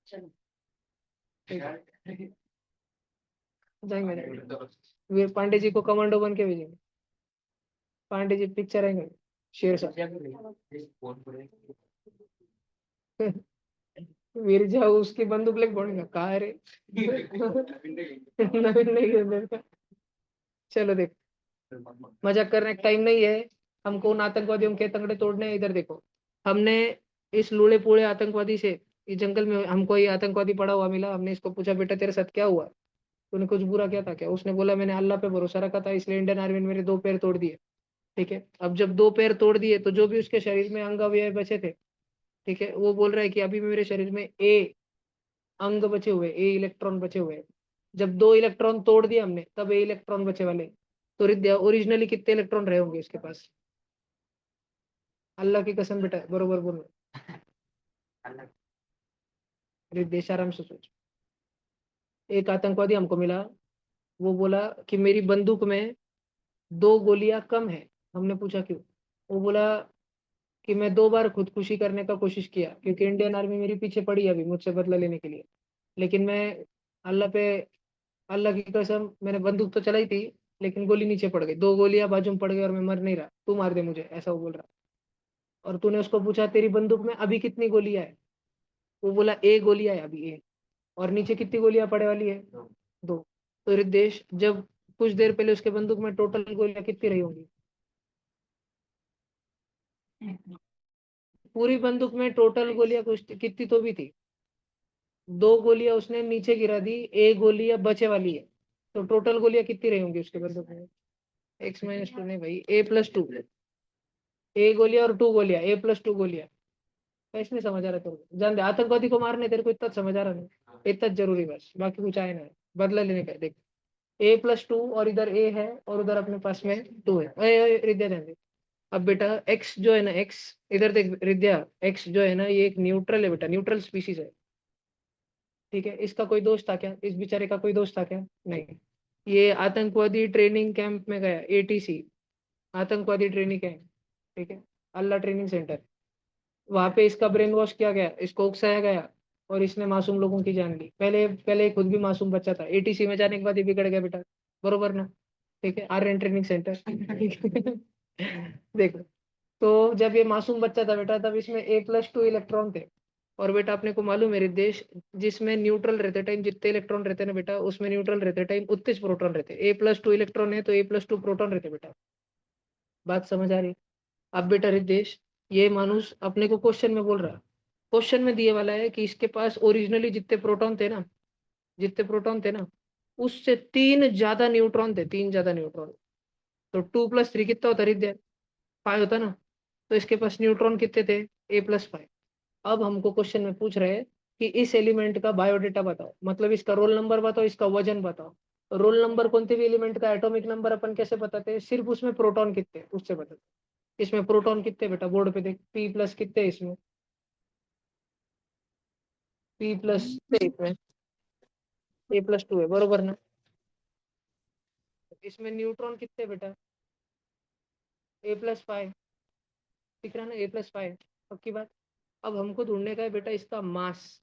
चलो, ठीक है। जाएंगे जाएंगे। वीर पांडे जी को कमांडो बन के भेजेंगे। पांडे जी पिक्चर आएंगे, शेर शाह। वीर जाओ उसकी बंदूक लेके बढ़ेगा कहा रे। नवीन नहीं है मेरे का। चलो देख, मजाक करने का टाइम नहीं है। हमको उन आतंकवादियों के तंगड़े तोड़ने हैं। इधर देखो, हमने इस लूड़े पूड़े आतंकवादी से, इस जंगल में हमको ये आतंकवादी पड़ा हुआ मिला, हमने इसको पूछा बेटा तेरे साथ क्या हुआ, तूने कुछ बुरा किया था क्या? उसने बोला मैंने अल्लाह पे भरोसा रखा था, इसलिए इंडियन आर्मी ने मेरे 2 पैर तोड़ दिए। ठीक है, अब जब 2 पैर तोड़ दिए तो जो भी उसके शरीर में अंग अवयव बचे थे, ठीक है, वो बोल रहा है कि अभी भी मेरे शरीर में ए अंग बचे हुए, ए इलेक्ट्रॉन बचे हुए हैं। जब 2 इलेक्ट्रॉन तोड़ दिए हमने, तब ए इलेक्ट्रॉन बचे वाले। तो रिद्या, ओरिजिनली कितने इलेक्ट्रॉन रहे होंगे इसके पास? अल्लाह की कसम बेटा, बरोबर बोलो। रिद्देश आराम से सोच। एक आतंकवादी हमको मिला, वो बोला कि मेरी बंदूक में 2 गोलियां कम है। हमने पूछा क्यों? वो बोला कि मैं 2 बार खुदकुशी करने का कोशिश किया, क्योंकि इंडियन आर्मी मेरी पीछे पड़ी है अभी मुझसे बदला लेने के लिए। लेकिन मैं अल्लाह पे, अल्लाह की कसम, मैंने बंदूक तो चलाई थी, लेकिन गोली नीचे पड़ गई, 2 गोलियां बाजू में पड़ गई और मैं मर नहीं रहा, तू मार दे मुझे, ऐसा वो बोल रहा। और तूने उसको पूछा तेरी बंदूक में अभी कितनी गोलियां है? वो बोला गोलियां है अभी, और नीचे कितनी गोलियां पड़े वाली है? 2। तो रिद्देश, जब कुछ देर पहले उसके बंदूक में टोटल गोलियां कितनी रही होंगी? पूरी बंदूक में टोटल गोलियां कुछ कितनी तो भी थी। 2 गोलियां उसने नीचे गिरा दी, एक गोलियां बचे वाली है। तो टोटल गोलियां कितनी रही होंगी उसके बंदूक में? X-2 नहीं भाई, A+2। गोलियां और 2 गोलियां, A+2 गोलियां। कैसे नहीं समझ आ रहा तेरे को? जान दे, आतंकवादी को मारने तेरे को इतना समझ आ रहा नहीं, इतना जरूरी बस, बाकी कुछ आए ना। बदला लेने का है, देख। A+2 और इधर ए है और उधर अपने पास में 2 है। रिद्या ध्यान दे। अब बेटा एक्स जो है ना, एक्स, इधर देख रिद्या, एक्स जो है ना, ये एक न्यूट्रल है बेटा, न्यूट्रल स्पीसीज है। ठीक है, इसका कोई दोस्त था क्या? इस बेचारे का कोई दोस्त था क्या? नहीं। ये आतंकवादी ट्रेनिंग कैंप में गया, ATC, आतंकवादी ट्रेनिंग कैंप। ठीक है, अल्लाह ट्रेनिंग सेंटर। वहां पे इसका ब्रेन वॉश किया गया, इसको उकसाया गया, और इसने मासूम लोगों की जान ली। पहले पहले खुद भी मासूम बच्चा था, ATC में जाने के बाद ये बिगड़ गया बेटा, बरोबर ना? ठीक है, आर्यन ट्रेनिंग सेंटर। देखो, तो जब ये मासूम बच्चा था बेटा, तब इसमें A+2 इलेक्ट्रॉन थे। और बेटा अपने को मालूम है रिद्देश, जिसमें न्यूट्रल रहते टाइम जितने इलेक्ट्रॉन रहते हैं ना बेटा, उसमें न्यूट्रल रहते टाइम उतने प्रोटॉन रहते। A+2 इलेक्ट्रॉन है तो A+2 प्रोटॉन रहते बेटा। बात समझ आ रही? अब बेटा रिद्देश, ये मानुस अपने को क्वेश्चन में बोल रहा, क्वेश्चन में दिए वाला है कि इसके पास ओरिजिनली जितने प्रोटॉन थे ना, जितने प्रोटॉन थे ना, उससे 3 ज्यादा न्यूट्रॉन थे, 3 ज्यादा न्यूट्रॉन। तो 2+3 कितना होता रिद्या? 5 होता ना? तो इसके पास न्यूट्रॉन कितने थे? A+5। अब हमको क्वेश्चन में पूछ रहे हैं कि इस एलिमेंट का बायोडेटा बताओ, मतलब इसका रोल नंबर बताओ, इसका वजन बताओ। रोल नंबर कोणते भी एलिमेंट का एटॉमिक नंबर अपन कैसे बताते हैं? सिर्फ उसमें प्रोटॉन कितने उससे बताते हैं। इसमें प्रोटॉन कितने बेटा? बोर्ड पे देख, P+ कितने इसमें? P+ इसमें A+2 है, बरोबर ना? इसमें न्यूट्रॉन कितने बेटा? A+5। दिख रहा ना, A+5। पक्की बात। अब हमको ढूंढने का है बेटा इसका मास।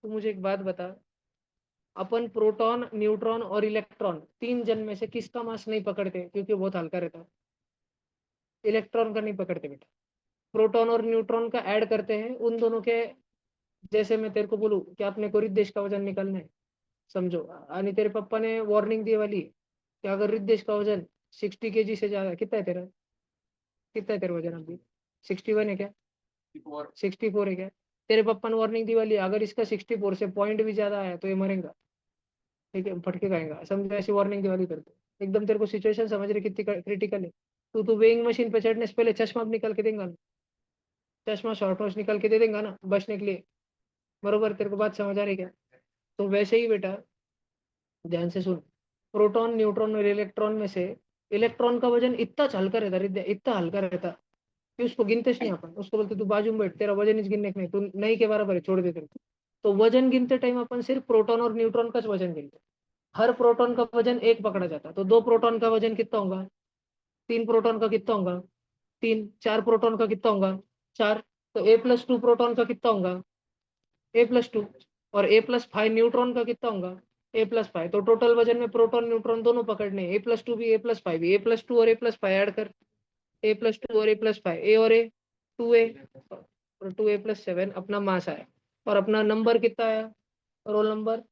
तो मुझे एक बात बता, अपन प्रोटॉन, न्यूट्रॉन और इलेक्ट्रॉन 3 जन में से किसका मास नहीं पकड़ते? क्योंकि वो बहुत हल्का रहता है। इलेक्ट्रॉन का नहीं पकड़ते बेटा। प्रोटॉन और न्यूट्रॉन का ऐड करते हैं उन दोनों के। जैसे मैं तेरे को बोलूं कि आपने कोई देश का वजन निकालना है, समझो, आणि तेरे पापा ने वार्निंग दी वाली कि अगर रिद्देश का वजन 60 kg से ज्यादा, कितना है तेरा? कितना है तेरा वजन अभी? 61 है क्या? 64 है क्या? तेरे पापा ने वार्निंग दी वाली, अगर इसका 64 से पॉइंट भी ज्यादा है तो ये मरेगा। ठीक है, फटके खाएगा, समझो, ऐसी वार्निंग की वाली करते। एकदम तेरे को सिचुएशन समझ रही कितनी क्रिटिकल है? तू वेइंग मशीन पे चढ़ने से पहले चश्मा भी निकाल के देगा ना? चश्मा शॉर्ट नोच निकाल के दे देगा ना बचने के लिए, बरोबर? तेरे को बात समझ आ रही क्या? तो वैसे ही बेटा, ध्यान से सुन, प्रोटॉन, न्यूट्रॉन और इलेक्ट्रॉन में से इलेक्ट्रॉन का वजन इतना हल्का रहता रिद्या, इतना हल्का रहता कि उसको गिनते नहीं अपन। उसको बोलते तू बाजू में बैठ, तेरा वजन इस गिनने का नहीं, तू नहीं के बराबर है, छोड़ दे तेरे को। तो वजन गिनते टाइम अपन सिर्फ प्रोटॉन और न्यूट्रॉन का वजन गिनते। हर प्रोटॉन का वजन 1 पकड़ा जाता, तो 2 प्रोटॉन का वजन कितना होगा? 3 प्रोटॉन का कितना होगा? 3। 4 प्रोटॉन का कितना होगा? 4। तो A+2 प्रोटॉन का कितना होगा? A+2। और A+5 न्यूट्रॉन का कितना होगा? A+5। तो टोटल वजन में प्रोटॉन न्यूट्रॉन दोनों पकड़ने, A+2 भी A+5 भी, A+2 और A+5 ऐड कर, A+2 और A+5, ए और ए, 2A और 2A+7 अपना मास आया। और अपना नंबर कितना आया? Roll number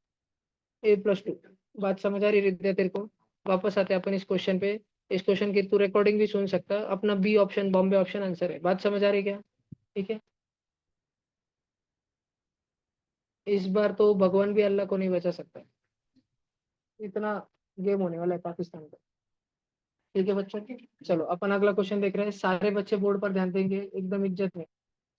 A+2। बात समझ आ रही रिद्या तेरे को? वापस आते हैं अपन इस क्वेश्चन पे। इस क्वेश्चन की तू रिकॉर्डिंग भी सुन सकता है। अपना B option, Bombay option answer है। बात समझ आ रही क्या? ठीक है, इस बार तो भगवान भी अल्लाह को नहीं बचा सकता, इतना गेम होने वाला है पाकिस्तान का। ठीक है बच्चों, चलो अपन अगला क्वेश्चन देख रहे हैं। सारे बच्चे बोर्ड पर ध्यान देंगे एकदम इज्जत में,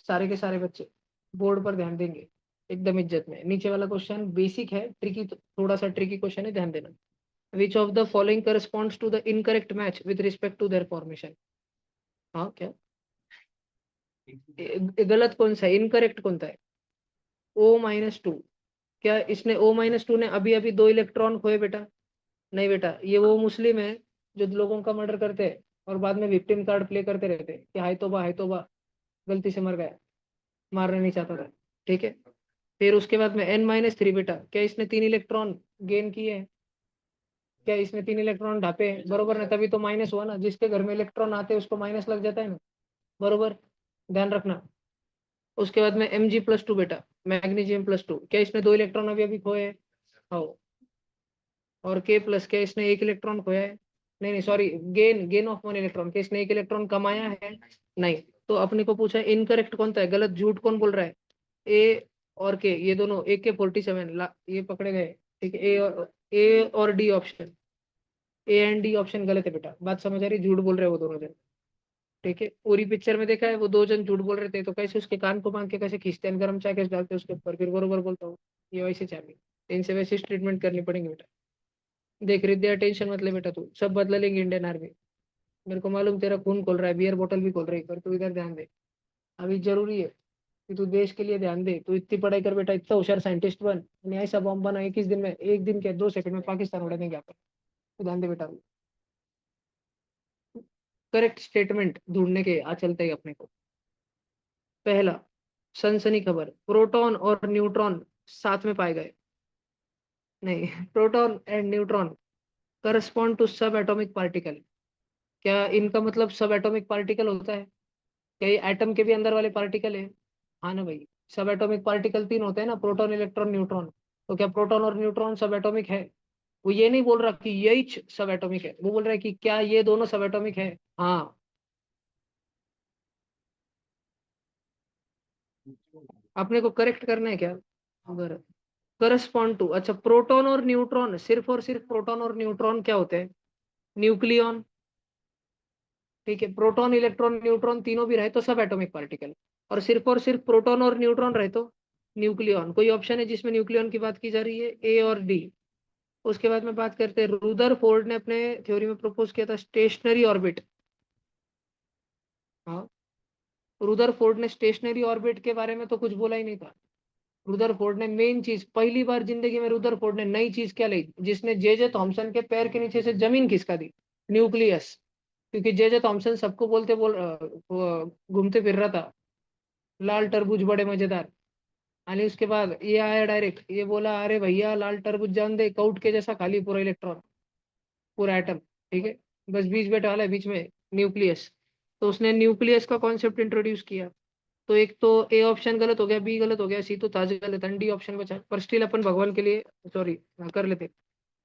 सारे के सारे बच्चे बोर्ड पर ध्यान देंगे एकदम इज्जत में। नीचे वाला क्वेश्चन बेसिक है, ट्रिकी, थोड़ा सा ट्रिकी क्वेश्चन है, ध्यान देना। Which of the following corresponds to the incorrect match with respect to their formation? हाँ क्या, गलत कौन सा है, इनकरेक्ट कौन सा है? O-2। क्या इसने O-2 ने अभी अभी 2 इलेक्ट्रॉन खोए बेटा? नहीं बेटा, ये वो मुस्लिम है जो लोगों का मर्डर करते हैं और बाद में विक्टिम कार्ड प्ले करते रहते हैं कि हाय तोबा, गलती से मर गया, मारना नहीं चाहता था। ठीक है, फिर उसके बाद में N-3 बेटा, क्या इसने 3 इलेक्ट्रॉन गेन किए हैं? क्या इसने 3 इलेक्ट्रॉन ढापे हैं? बरोबर ना, तभी तो माइनस हुआ ना। जिसके घर में इलेक्ट्रॉन आते हैं उसको माइनस लग जाता है ना, बरोबर, ध्यान रखना। उसके बाद में Mg+2 बेटा, मैग्नीशियम+2, क्या इसने 2 इलेक्ट्रॉन अभी अभी खोए हैं? हाँ। और K+, क्या इसने 1 इलेक्ट्रॉन खोया है? नहीं नहीं sorry, gain gain of 1 electron, क्या इसने 1 इलेक्ट्रॉन कमाया है? नहीं। तो अपने को पूछा इनकरेक्ट कौन सा है, गलत झूठ कौन बोल रहा है? ए और के, ये दोनों, AK-47 ये पकड़े गए। ठीक है, ए और D option, A and D option गलत है बेटा। बात समझ आ रही, झूठ बोल रहे हैं वो दोनों जन। ठीक है, पूरी पिक्चर में देखा है, वो 2 जन झूठ बोल रहे थे, तो कैसे उसके कान को बांध के कैसे खींचते हैं, गरम चाय कैसे डालते हैं उसके ऊपर, फिर बरोबर बोलता हूँ। ये वैसे चाहिए, इनसे वैसे ट्रीटमेंट करनी पड़ेगी बेटा। देख रिद्या, टेंशन मत ले बेटा, तू सब बदला लेंगे इंडियन आर्मी। मेरे को मालूम तेरा खून खोल रहा है, बियर बोतल भी खोल रही है, पर तू इधर ध्यान दे। अभी जरूरी है कि तू देश के लिए ध्यान दे। तू इतनी पढ़ाई कर बेटा, इतना होशियार साइंटिस्ट बन, और ऐसा बॉम्ब बना 21 दिन में, एक दिन के 2 सेकंड में पाकिस्तान उड़ा देंगे अपन। तो ध्यान दे बेटा, करेक्ट स्टेटमेंट ढूंढने के आज चलते हैं अपने को। पहला, सनसनी खबर, प्रोटॉन और न्यूट्रॉन साथ में पाए गए। नहीं, proton and neutron correspond to sub atomic particle. क्या इनका मतलब सब एटॉमिक पार्टिकल होता है? क्या ये एटम के भी अंदर वाले पार्टिकल है? हाँ ना भाई, सब एटॉमिक पार्टिकल 3 होते हैं ना, प्रोटॉन, इलेक्ट्रॉन, न्यूट्रॉन। तो क्या प्रोटॉन और न्यूट्रॉन सब एटॉमिक है? वो ये नहीं बोल रहा कि यही सब एटॉमिक है, वो बोल रहा है कि क्या ये दोनों सब एटॉमिक है? हाँ। अपने को करेक्ट करना है क्या? अगर करस्पॉन्ड टू, अच्छा, प्रोटॉन और न्यूट्रॉन, सिर्फ और सिर्फ प्रोटॉन और न्यूट्रॉन क्या होते हैं? न्यूक्लियॉन। ठीक है, प्रोटॉन, इलेक्ट्रॉन, न्यूट्रॉन तीनों भी रहे तो सब एटॉमिक पार्टिकल, और सिर्फ प्रोटॉन और न्यूट्रॉन रहे तो न्यूक्लियॉन। कोई ऑप्शन है जिसमें न्यूक्लियॉन की बात की जा रही है? A और D। उसके बाद में बात करते हैं, रुदरफोर्ड ने अपने थ्योरी में प्रपोज किया था स्टेशनरी ऑर्बिट। हाँ, रुदरफोर्ड ने स्टेशनरी ऑर्बिट के बारे में तो कुछ बोला ही नहीं था। रुदरफोर्ड ने मेन चीज, पहली बार जिंदगी में रुदरफोर्ड ने नई चीज क्या ली, जिसने जे थॉमसन के पैर के नीचे से जमीन खिसका दी? न्यूक्लियस। क्योंकि जे थॉमसन सबको घूमते फिर रहा था, लाल तरबूज बड़े मजेदार। आणि उसके बाद ये आया डायरेक्ट, ये बोला अरे भैया लाल तरबूज जान दे, काउट के जैसा खाली पूरा इलेक्ट्रॉन, पूरा एटम। ठीक है, बस बीच बैठा वाला है बीच में, न्यूक्लियस। तो उसने न्यूक्लियस का कॉन्सेप्ट इंट्रोड्यूस किया। तो एक तो ए ऑप्शन गलत हो गया, बी गलत हो गया, सी तो ताज गलत है, डी ऑप्शन बचा, पर स्टिल अपन भगवान के लिए सॉरी कर लेते।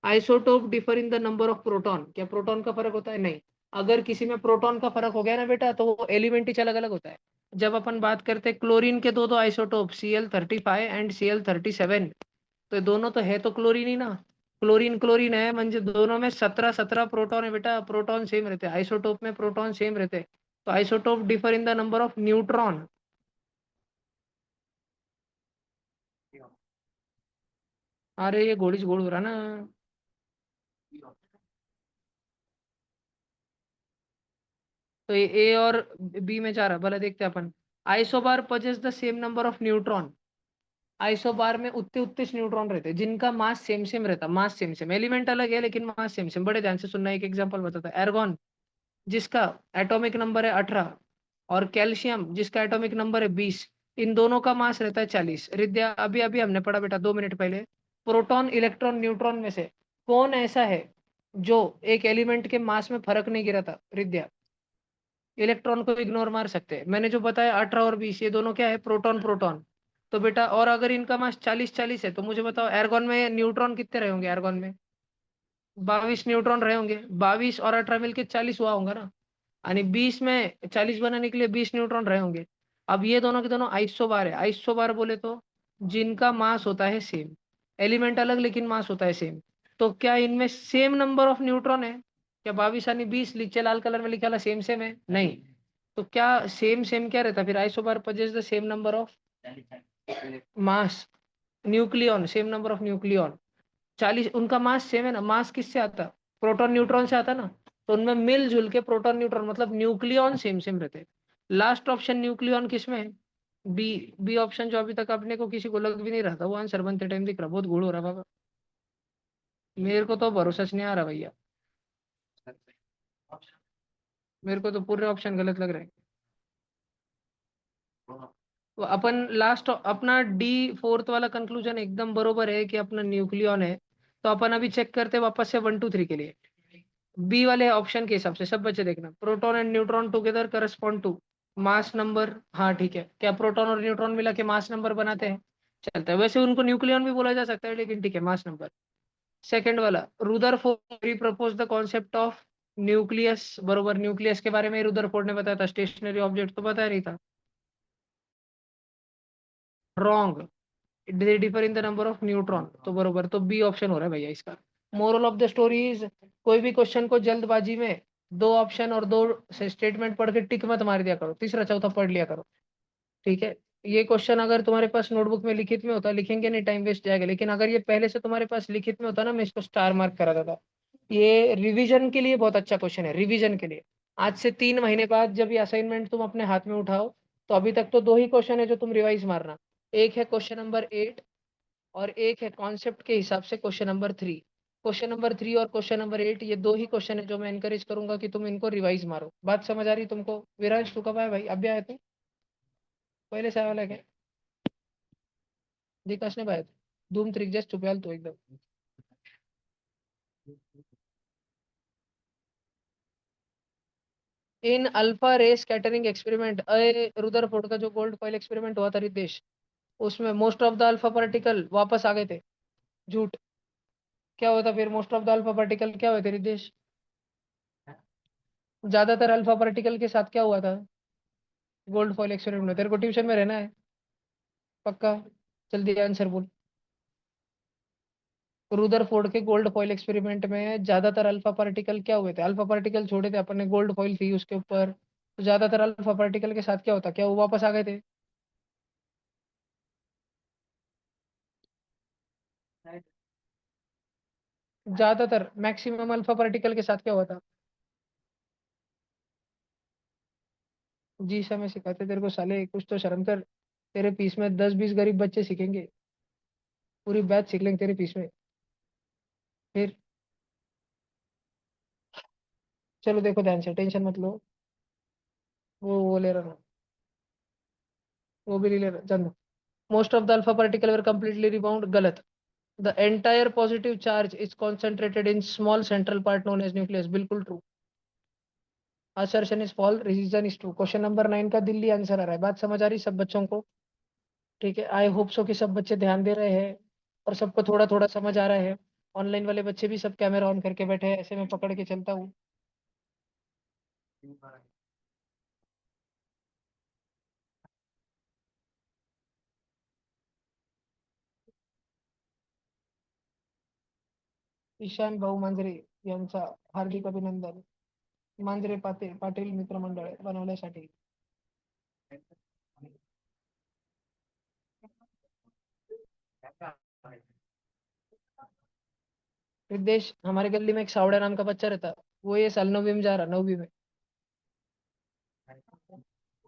Isotope differ in the number of proton, क्या प्रोटॉन का फर्क होता है? नहीं। अगर किसी में प्रोटॉन का फर्क हो गया ना बेटा, तो वो एलिमेंट ही अलग अलग होता है। जब अपन बात करते हैं क्लोरीन के, दो दो आइसोटोप, Cl35 एंड Cl37, तो दोनों तो है तो क्लोरीन ही ना। क्लोरीन क्लोरीन है म्हणजे दोनों में 17 17 प्रोटॉन है बेटा, प्रोटॉन सेम रहते हैं, आइसोटोप में प्रोटॉन सेम रहते हैं। तो isotope differ in the number of neutron. अरे ये घोड़ी से घोड़ हो रहा ना। तो ये ए और बी में जा रहा है, भला देखते हैं अपन। Isobar possess the same number of neutron. Isobar में उतने उतने न्यूट्रॉन रहते हैं जिनका मास सेम सेम रहता, मास सेम सेम, एलिमेंट अलग है लेकिन मास सेम सेम। बड़े ध्यान से सुनना, एक एग्जांपल बताता है। एर्गॉन, जिसका एटॉमिक नंबर है 18, और कैल्शियम जिसका एटॉमिक नंबर है 20, इन दोनों का मास रहता है 40। रिद्या, अभी अभी हमने पढ़ा बेटा 2 मिनट पहले, प्रोटॉन, इलेक्ट्रॉन, न्यूट्रॉन में से कौन ऐसा है जो एक एलिमेंट के मास में फर्क नहीं गिरा था? रिद्या, इलेक्ट्रॉन को इग्नोर मार सकते हैं। मैंने जो बताया 18 और 20, ये दोनों क्या है? Proton proton. तो बेटा, और अगर इनका मास 40 40 है, तो मुझे बताओ एर्गॉन में न्यूट्रॉन कितने रहे होंगे एर्गॉन में? 22 न्यूट्रॉन रहे होंगे, 22 और 18 मिलके 40 हुआ होगा ना। यानी 20 में 40 बनाने के लिए 20 न्यूट्रॉन रहे होंगे। अब ये दोनों के दोनों आइसोबार है। आइसोबार बोले तो जिनका मास होता है सेम, एलिमेंट अलग लेकिन मास होता है सेम। तो क्या इनमें सेम नंबर ऑफ न्यूट्रॉन है? क्या 22 यानी 20 नीचे लाल कलर में लिखा वाला सेम सेम है? नहीं। तो क्या सेम सेम क्या रहता फिर? Isobar possess the same number of mass nucleon, same number of nucleon. 40 उनका मास सेम है ना। मास किससे आता? प्रोटॉन न्यूट्रॉन से आता ना। तो उनमें मिलजुल के प्रोटॉन न्यूट्रॉन मतलब न्यूक्लियन सेम सेम रहते हैं। लास्ट ऑप्शन न्यूक्लियन किस में है? बी। बी ऑप्शन जो अभी तक अपने को किसी को लग भी नहीं रहा था वो आंसर बनते टाइम दिख रहा। बहुत गुड़ हो रहा बाबा, मेरे को तो भरोसा नहीं आ रहा भैया। मेरे को तो पूरे ऑप्शन गलत लग रहे हैं। तो अपन लास्ट अपना डी फोर्थ वाला कंक्लूजन एकदम बरोबर है कि अपना न्यूक्लियन है। तो अपन अभी चेक करते हैं वापस से 1 2 3 के लिए। बी वाले ऑप्शन के हिसाब से सब बच्चे देखना, proton and neutron together correspond to mass number. हाँ ठीक है, क्या प्रोटॉन और न्यूट्रॉन मिला के मास नंबर बनाते हैं? चलता है, वैसे उनको न्यूक्लियन भी बोला जा सकता है लेकिन ठीक है मास नंबर। सेकंड वाला Rutherford propose the concept of nucleus, बरोबर न्यूक्लियस के बारे में रुदरफोर्ड ने बताया था, स्टेशनरी ऑब्जेक्ट तो बताया नहीं था। Wrong, they differ in the number of neutron, तो बरोबर, तो बी ऑप्शन हो रहा है भैया इसका। Moral of the story is, कोई भी क्वेश्चन को जल्दबाजी में दो ऑप्शन और दो स्टेटमेंट पढ़ के टिक मत मार दिया करो, तीसरा चौथा पढ़ लिया करो। ठीक है, ये क्वेश्चन अगर तुम्हारे पास नोटबुक में लिखित में होता, लिखेंगे नहीं टाइम वेस्ट जाएगा, लेकिन अगर ये पहले से तुम्हारे पास लिखित में होता ना, मैं इसको स्टार मार्क करा देता। ये रिवीजन के लिए बहुत अच्छा क्वेश्चन है, रिवीजन के लिए। आज से 3 महीने बाद जब ये असाइनमेंट तुम अपने हाथ में उठाओ, तो अभी तक तो दो ही क्वेश्चन है जो तुम रिवाइज मारना। एक है क्वेश्चन नंबर 8 और एक है कॉन्सेप्ट के हिसाब से क्वेश्चन नंबर 3। क्वेश्चन नंबर 3 और क्वेश्चन नंबर 8 ये दो ही क्वेश्चन है जो मैं इनकरेज करूंगा कि तुम इनको रिवाइज मारो। बात समझ आ रही तुमको? विराज तू कब आया भाई? अब भी आया तू? पहले से आया वाला है क्या? विकास ने भाई धूम त्रिक जस्ट चुपयाल तो एकदम। इन अल्फा रे स्कैटरिंग एक्सपेरिमेंट, अरे रुदरफोर्ड का जो गोल्ड फॉइल एक्सपेरिमेंट हुआ था रितेश, उसमें most of the alpha particle वापस आ गए थे। झूठ। क्या हुआ था फिर? Most of the alpha particle क्या हुए थे रितेश? ज्यादातर अल्फा पार्टिकल के साथ क्या हुआ था गोल्ड फॉइल एक्सपेरिमेंट में? तेरे को ट्यूशन में रहना है पक्का? जल्दी आंसर बोल। रुदरफोर्ड के गोल्ड फॉइल एक्सपेरिमेंट में ज्यादातर अल्फा पार्टिकल क्या हुए थे? अल्फा पार्टिकल छोड़े थे अपन ने, गोल्ड फॉइल थी उसके ऊपर। तो ज्यादातर अल्फा पार्टिकल के साथ क्या होता? क्या वो वापस आ गए थे? ज्यादातर मैक्सिमम अल्फा पार्टिकल के साथ क्या हुआ था? जी समय सिखाते तेरे को साले, कुछ तो शर्म कर। तेरे पीस में 10 20 गरीब बच्चे सीखेंगे, पूरी बैच सीख लेंगे तेरे पीस में। फिर चलो देखो ध्यान से, टेंशन मत लो। वो ले रहा हूँ, वो भी नहीं ले रहा, जान। Most of the alpha particle were completely rebound, गलत। The entire positive charge is concentrated in small central part known as nucleus, बिल्कुल true. Assertion is false, reason is true. Question number 9 का दिल्ली आंसर आ रहा है। बात समझ आ रही सब बच्चों को? ठीक है, आई होप सो कि सब बच्चे ध्यान दे रहे हैं और सबको थोड़ा थोड़ा समझ आ रहा है। ऑनलाइन वाले बच्चे भी सब कैमरा ऑन करके बैठे हैं, ऐसे में पकड़ के चलता हूँ। ईशान भाऊ मांजरे यांचा हार्दिक अभिनंदन, मांजरे पाटील मित्रमंडळ बनवण्यासाठी। रिद्धेश, हमारे गली में एक सावड़ा नाम का बच्चा रहता, वो ये साल 9वीं में जा रहा, 9वीं में।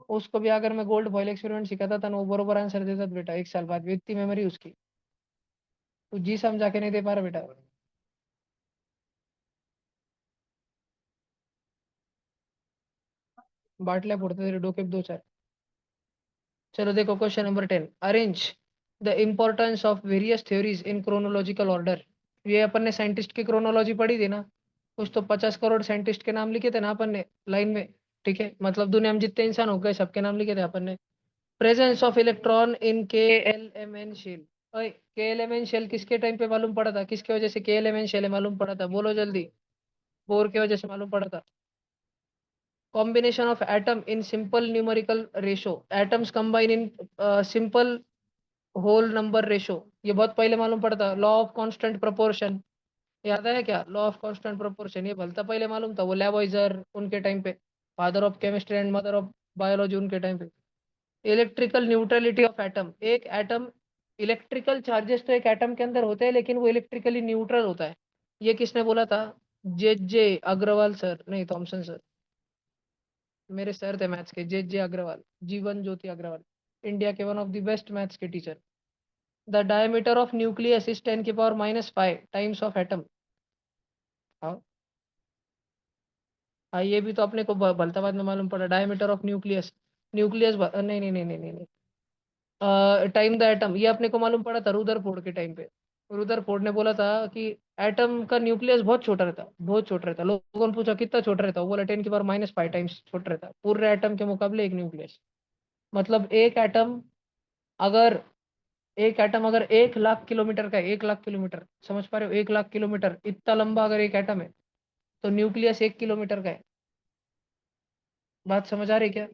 उसको भी अगर मैं गोल्ड फॉइल एक्सपेरिमेंट सिखाता था ना, वो बरोबर आंसर देता था बेटा, 1 साल बाद भी। इतनी मेमोरी उसकी। तू जी समझा के नहीं दे पा रहा बेटा। बाटल्या फोड़ते तेरे डोके पे 2 4। चलो देखो question number 10, arrange the importance of various theories in chronological order. ये अपन ने साइंटिस्ट की क्रोनोलॉजी पढ़ी थी ना, कुछ तो 50 करोड़ साइंटिस्ट के नाम लिखे थे ना अपन ने, लाइन में। ठीक है, मतलब दुनिया में जितने इंसान हो गए सबके नाम लिखे थे अपन ने। Presence of electron in K L M N shell, KLMN shell किसके टाइम पे मालूम पड़ा था? किसके वजह से KLMN शेल मालूम पड़ा था? बोलो जल्दी। बोर की वजह से मालूम पड़ा था। Combination of atom in simple numerical ratio, atoms combine in simple whole number ratio, ये बहुत पहले मालूम पड़ा था। लॉ ऑफ कांस्टेंट प्रोपोर्शन, याद है क्या? लॉ ऑफ कांस्टेंट प्रोपोर्शन ये भलता पहले मालूम था, वो लेवोइजर उनके टाइम पे, father of chemistry and mother of biology उनके टाइम पे। इलेक्ट्रिकल न्यूट्रलिटी ऑफ एटम, एक एटम, इलेक्ट्रिकल चार्जेस तो एक एटम के अंदर होते हैं लेकिन वो इलेक्ट्रिकली न्यूट्रल होता है। ये किसने बोला था? जे अग्रवाल सर, नहीं थॉमसन सर। मेरे सर थे मैथ्स के, जे अग्रवाल, जीवन ज्योति अग्रवाल, इंडिया के one of the best maths के teacher. The diameter of nucleus is 10⁻⁵ times of atom. हाँ हाँ, ये भी तो अपने को भलता बाद में मालूम पड़ा, डायमीटर ऑफ न्यूक्लियस, न्यूक्लियस नहीं नहीं नहीं नहीं नहीं, टाइम द एटम, ये अपने को मालूम पड़ा था रुदरफोर्ड के टाइम पे। रुदरफोर्ड ने बोला था कि एटम का न्यूक्लियस बहुत छोटा रहता, बहुत छोटा रहता। लोगों ने पूछा कितना छोटा रहता, वो बोला 10⁻⁵ टाइम्स छोटा रहता पूरे एटम के मुकाबले एक न्यूक्लियस। मतलब अगर एक एटम अगर 1 लाख किलोमीटर का है, 1 लाख किलोमीटर, समझ पा रहे हो? 1 लाख किलोमीटर इतना लंबा अगर एक एटम है, तो न्यूक्लियस 1 किलोमीटर का है। बात समझ आ रही है क्या?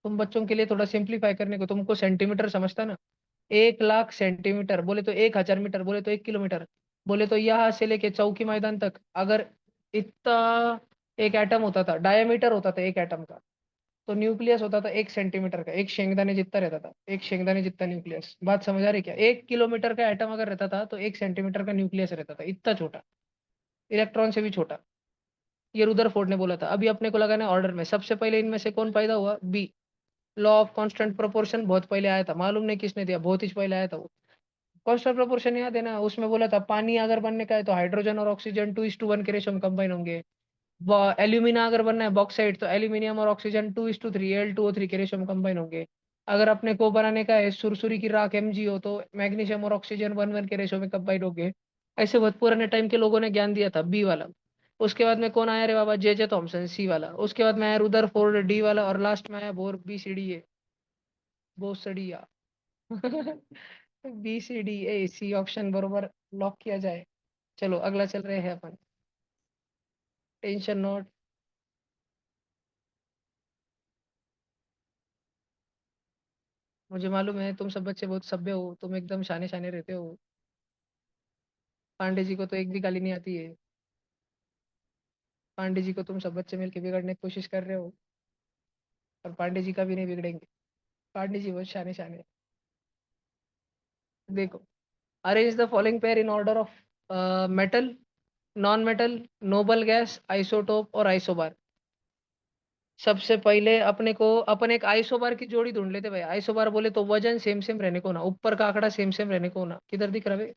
तुम बच्चों के लिए थोड़ा सिंप्लीफाई करने को, तुमको सेंटीमीटर समझता ना, 1 लाख सेंटीमीटर बोले तो 1 हजार मीटर, बोले तो 1 किलोमीटर, बोले तो यहाँ से लेके चौकी मैदान तक, अगर इतना एक एटम होता था, डायमीटर होता था एक एटम का, तो न्यूक्लियस होता था 1 सेंटीमीटर का, एक शेंगदाने जितना रहता था, एक शेंगदाने जितना न्यूक्लियस। बात समझ आ रही क्या? 1 किलोमीटर का एटम अगर रहता था तो 1 सेंटीमीटर का न्यूक्लियस रहता था, इतना छोटा, इलेक्ट्रॉन से भी छोटा। ये रुदरफोर्ड ने बोला था। अभी अपने को लगाना है ऑर्डर में, सबसे पहले इनमें से कौन पैदा हुआ? B. Law of constant proportion बहुत पहले आया था, मालूम नहीं किसने दिया, बहुत ही पहले आया था वो। कांस्टेंट प्रोपोर्शन याद है ना? उसमें बोला था पानी अगर बनने का है तो हाइड्रोजन और ऑक्सीजन 2:1 के रेशो में कंबाइन होंगे। एल्यूमिना अगर बनना है बॉक्साइड, तो एल्यूमिनियम और ऑक्सीजन 2:3 Al2O3 के रेशो में कंबाइन होंगे। अगर अपने को बनाने का है सुरसुरी की राख MgO, तो मैग्नीशियम और ऑक्सीजन 1:1 के रेशो में कंबाइन होंगे। ऐसे बहुत पुराने टाइम के लोगों ने ज्ञान दिया था, बी वाला। उसके बाद में कौन आया रे बाबा? जे थॉमसन, सी वाला। उसके बाद में आया रुदरफोर्ड, डी वाला। और लास्ट में आया बोर, BCD। बोसडिया। BCD सी ऑप्शन बरोबर लॉक किया जाए। चलो अगला चल रहे हैं अपन। Tension not. मुझे मालूम है तुम सब बच्चे बहुत सभ्य हो, तुम एकदम शाने शाने रहते हो। पांडे जी को तो एक भी गाली नहीं आती है। पांडे जी को तुम सब बच्चे मिलकर बिगाड़ने की कोशिश कर रहे हो, और पांडे जी का भी नहीं बिगड़ेंगे। पांडे जी बहुत शाने शाने हैं। देखो, arrange the following pair in order of metal, non metal, noble gas, isotope और आइसोबार। सबसे पहले अपने को अपन एक आइसोबार की जोड़ी ढूंढ लेते भाई। आइसोबार बोले तो वजन सेम सेम रहने को ना, ऊपर का आंकड़ा सेम सेम रहने को ना। किधर दिख रहा है?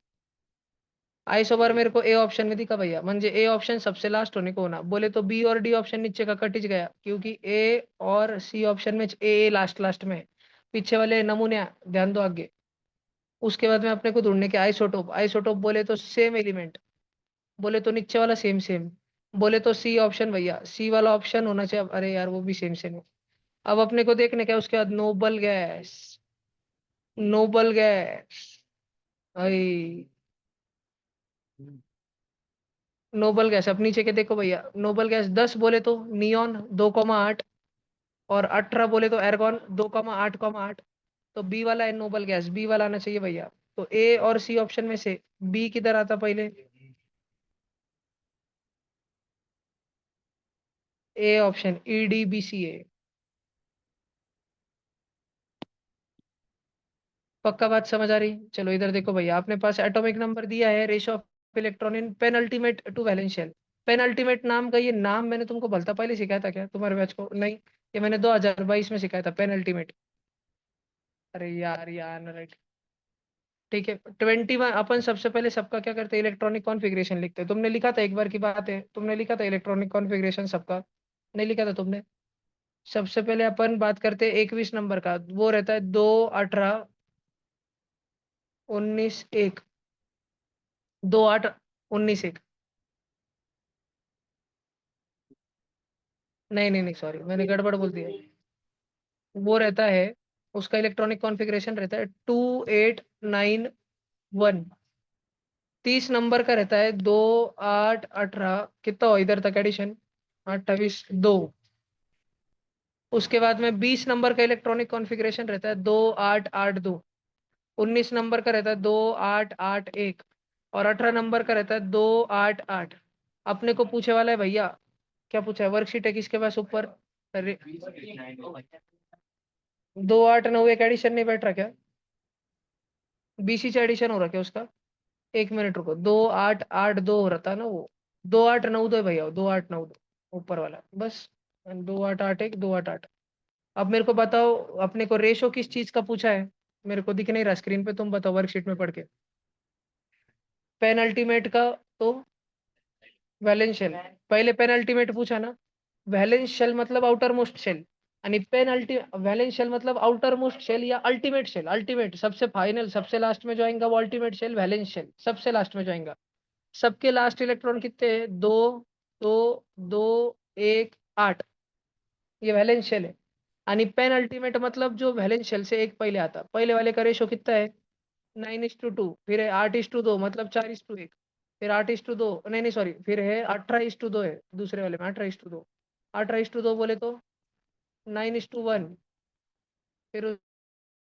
आइसोबार मेरे को ए ऑप्शन में दिखा भैया, म्हणजे ए ऑप्शन सबसे लास्ट होने को ना। बोले तो बी और डी ऑप्शन नीचे का कट गया, क्योंकि ए और सी ऑप्शन में ए लास्ट लास्ट में है। पीछे वाले नमूने ध्यान दो आगे। उसके बाद में अपने को ढूंढने के आइसोटोप। आइसोटोप बोले तो सेम एलिमेंट, बोले तो नीचे वाला सेम सेम। बोले तो सी ऑप्शन भैया, सी वाला ऑप्शन होना चाहिए। अरे यार वो भी सेम सेम है। अब अपने को देखने क्या है उसके बाद? Noble gas, noble gas. भाई नोबल गैस, अब नीचे के देखो भैया। नोबल गैस 10 बोले तो नियॉन 2,8, और 18 बोले तो एर्गॉन 2,8,8। तो बी वाला है नोबल गैस, बी वाला आना चाहिए भैया। तो ए और सी ऑप्शन में से बी किधर आता पहले? A option, EDBCA। पक्का बात समझ आ रही? चलो इधर देखो भैया, अपने पास एटॉमिक नंबर दिया है, ratio of electron in penultimate to valential. Penultimate नाम का ये नाम मैंने तुमको भलता पहले सिखाया था क्या तुम्हारे बैच को? नहीं, ये मैंने 2022 में सिखाया था, पेनल्टीमेट। अरे यार यार राइट। ठीक है, 21 अपन सबसे पहले सबका क्या करते हैं? इलेक्ट्रॉनिक कॉन्फ़िगरेशन लिखते हैं। तुमने लिखा था, एक बार की बात है, तुमने लिखा था इलेक्ट्रॉनिक कॉन्फ़िगरेशन सबका? नहीं लिखा था तुमने? सबसे पहले अपन बात करते हैं 21 नंबर का, वो रहता है 2, 18, 19, 1। 2, 8, 19, 1। नहीं नहीं नहीं, सॉरी मैंने गड़बड़ बोल दिया। वो रहता है उसका इलेक्ट्रॉनिक कॉन्फ़िगरेशन रहता है 2891। 30 नंबर का रहता है 2 8 18, कितना हो इधर तक एडिशन, 28 2। उसके बाद में 20 नंबर का इलेक्ट्रॉनिक कॉन्फ़िगरेशन रहता है 2 8 8 2। 19 नंबर का रहता है 2 8 8 1। और 18 नंबर का रहता है 2 8 8। अपने को पूछे वाला है भैया, क्या पूछा है, वर्कशीट है किसके पास ऊपर? अरे 2 8 9 एक एडिशन नहीं बैठ रहा क्या? बीसी से एडिशन हो रहा क्या उसका? एक मिनट रुको, 2 8 8 2 हो रहा था ना वो। 2 8 9 2 है भैया, 2 8 9 2 ऊपर वाला बस। 2 8 8 1 2 8 8। अब मेरे को बताओ, अपने को रेशो किस चीज का पूछा है? मेरे को दिख नहीं रहा स्क्रीन पे, तुम बताओ वर्कशीट में पढ़ के। पेन अल्टीमेट का, तो वैलेंस शेल। पहले पेन अल्टीमेट पूछा ना। वैलेंस शेल मतलब आउटर मोस्ट शेल, आणि पेन अल्टी वैलेंस शेल मतलब आउटर मोस्ट शेल या अल्टीमेट शेल। अल्टीमेट सबसे फाइनल, सबसे लास्ट में जो आएगा वो अल्टीमेट शेल, वैलेंस शेल सबसे लास्ट में जो आएगा। सबके लास्ट इलेक्ट्रॉन कितने हैं? 2 2 2 1 8। ये वैलेंस शेल है। आणि पेन अल्टीमेट मतलब जो वैलेंस शेल से एक पहले आता, पहले वाले का रेशो कितना है? 9:2। फिर है 8:2, मतलब 4:1। फिर 8:2, नहीं नहीं सॉरी, फिर है 18:2 है दूसरे वाले में, 18:2। 18:2 बोले तो 9:1। फिर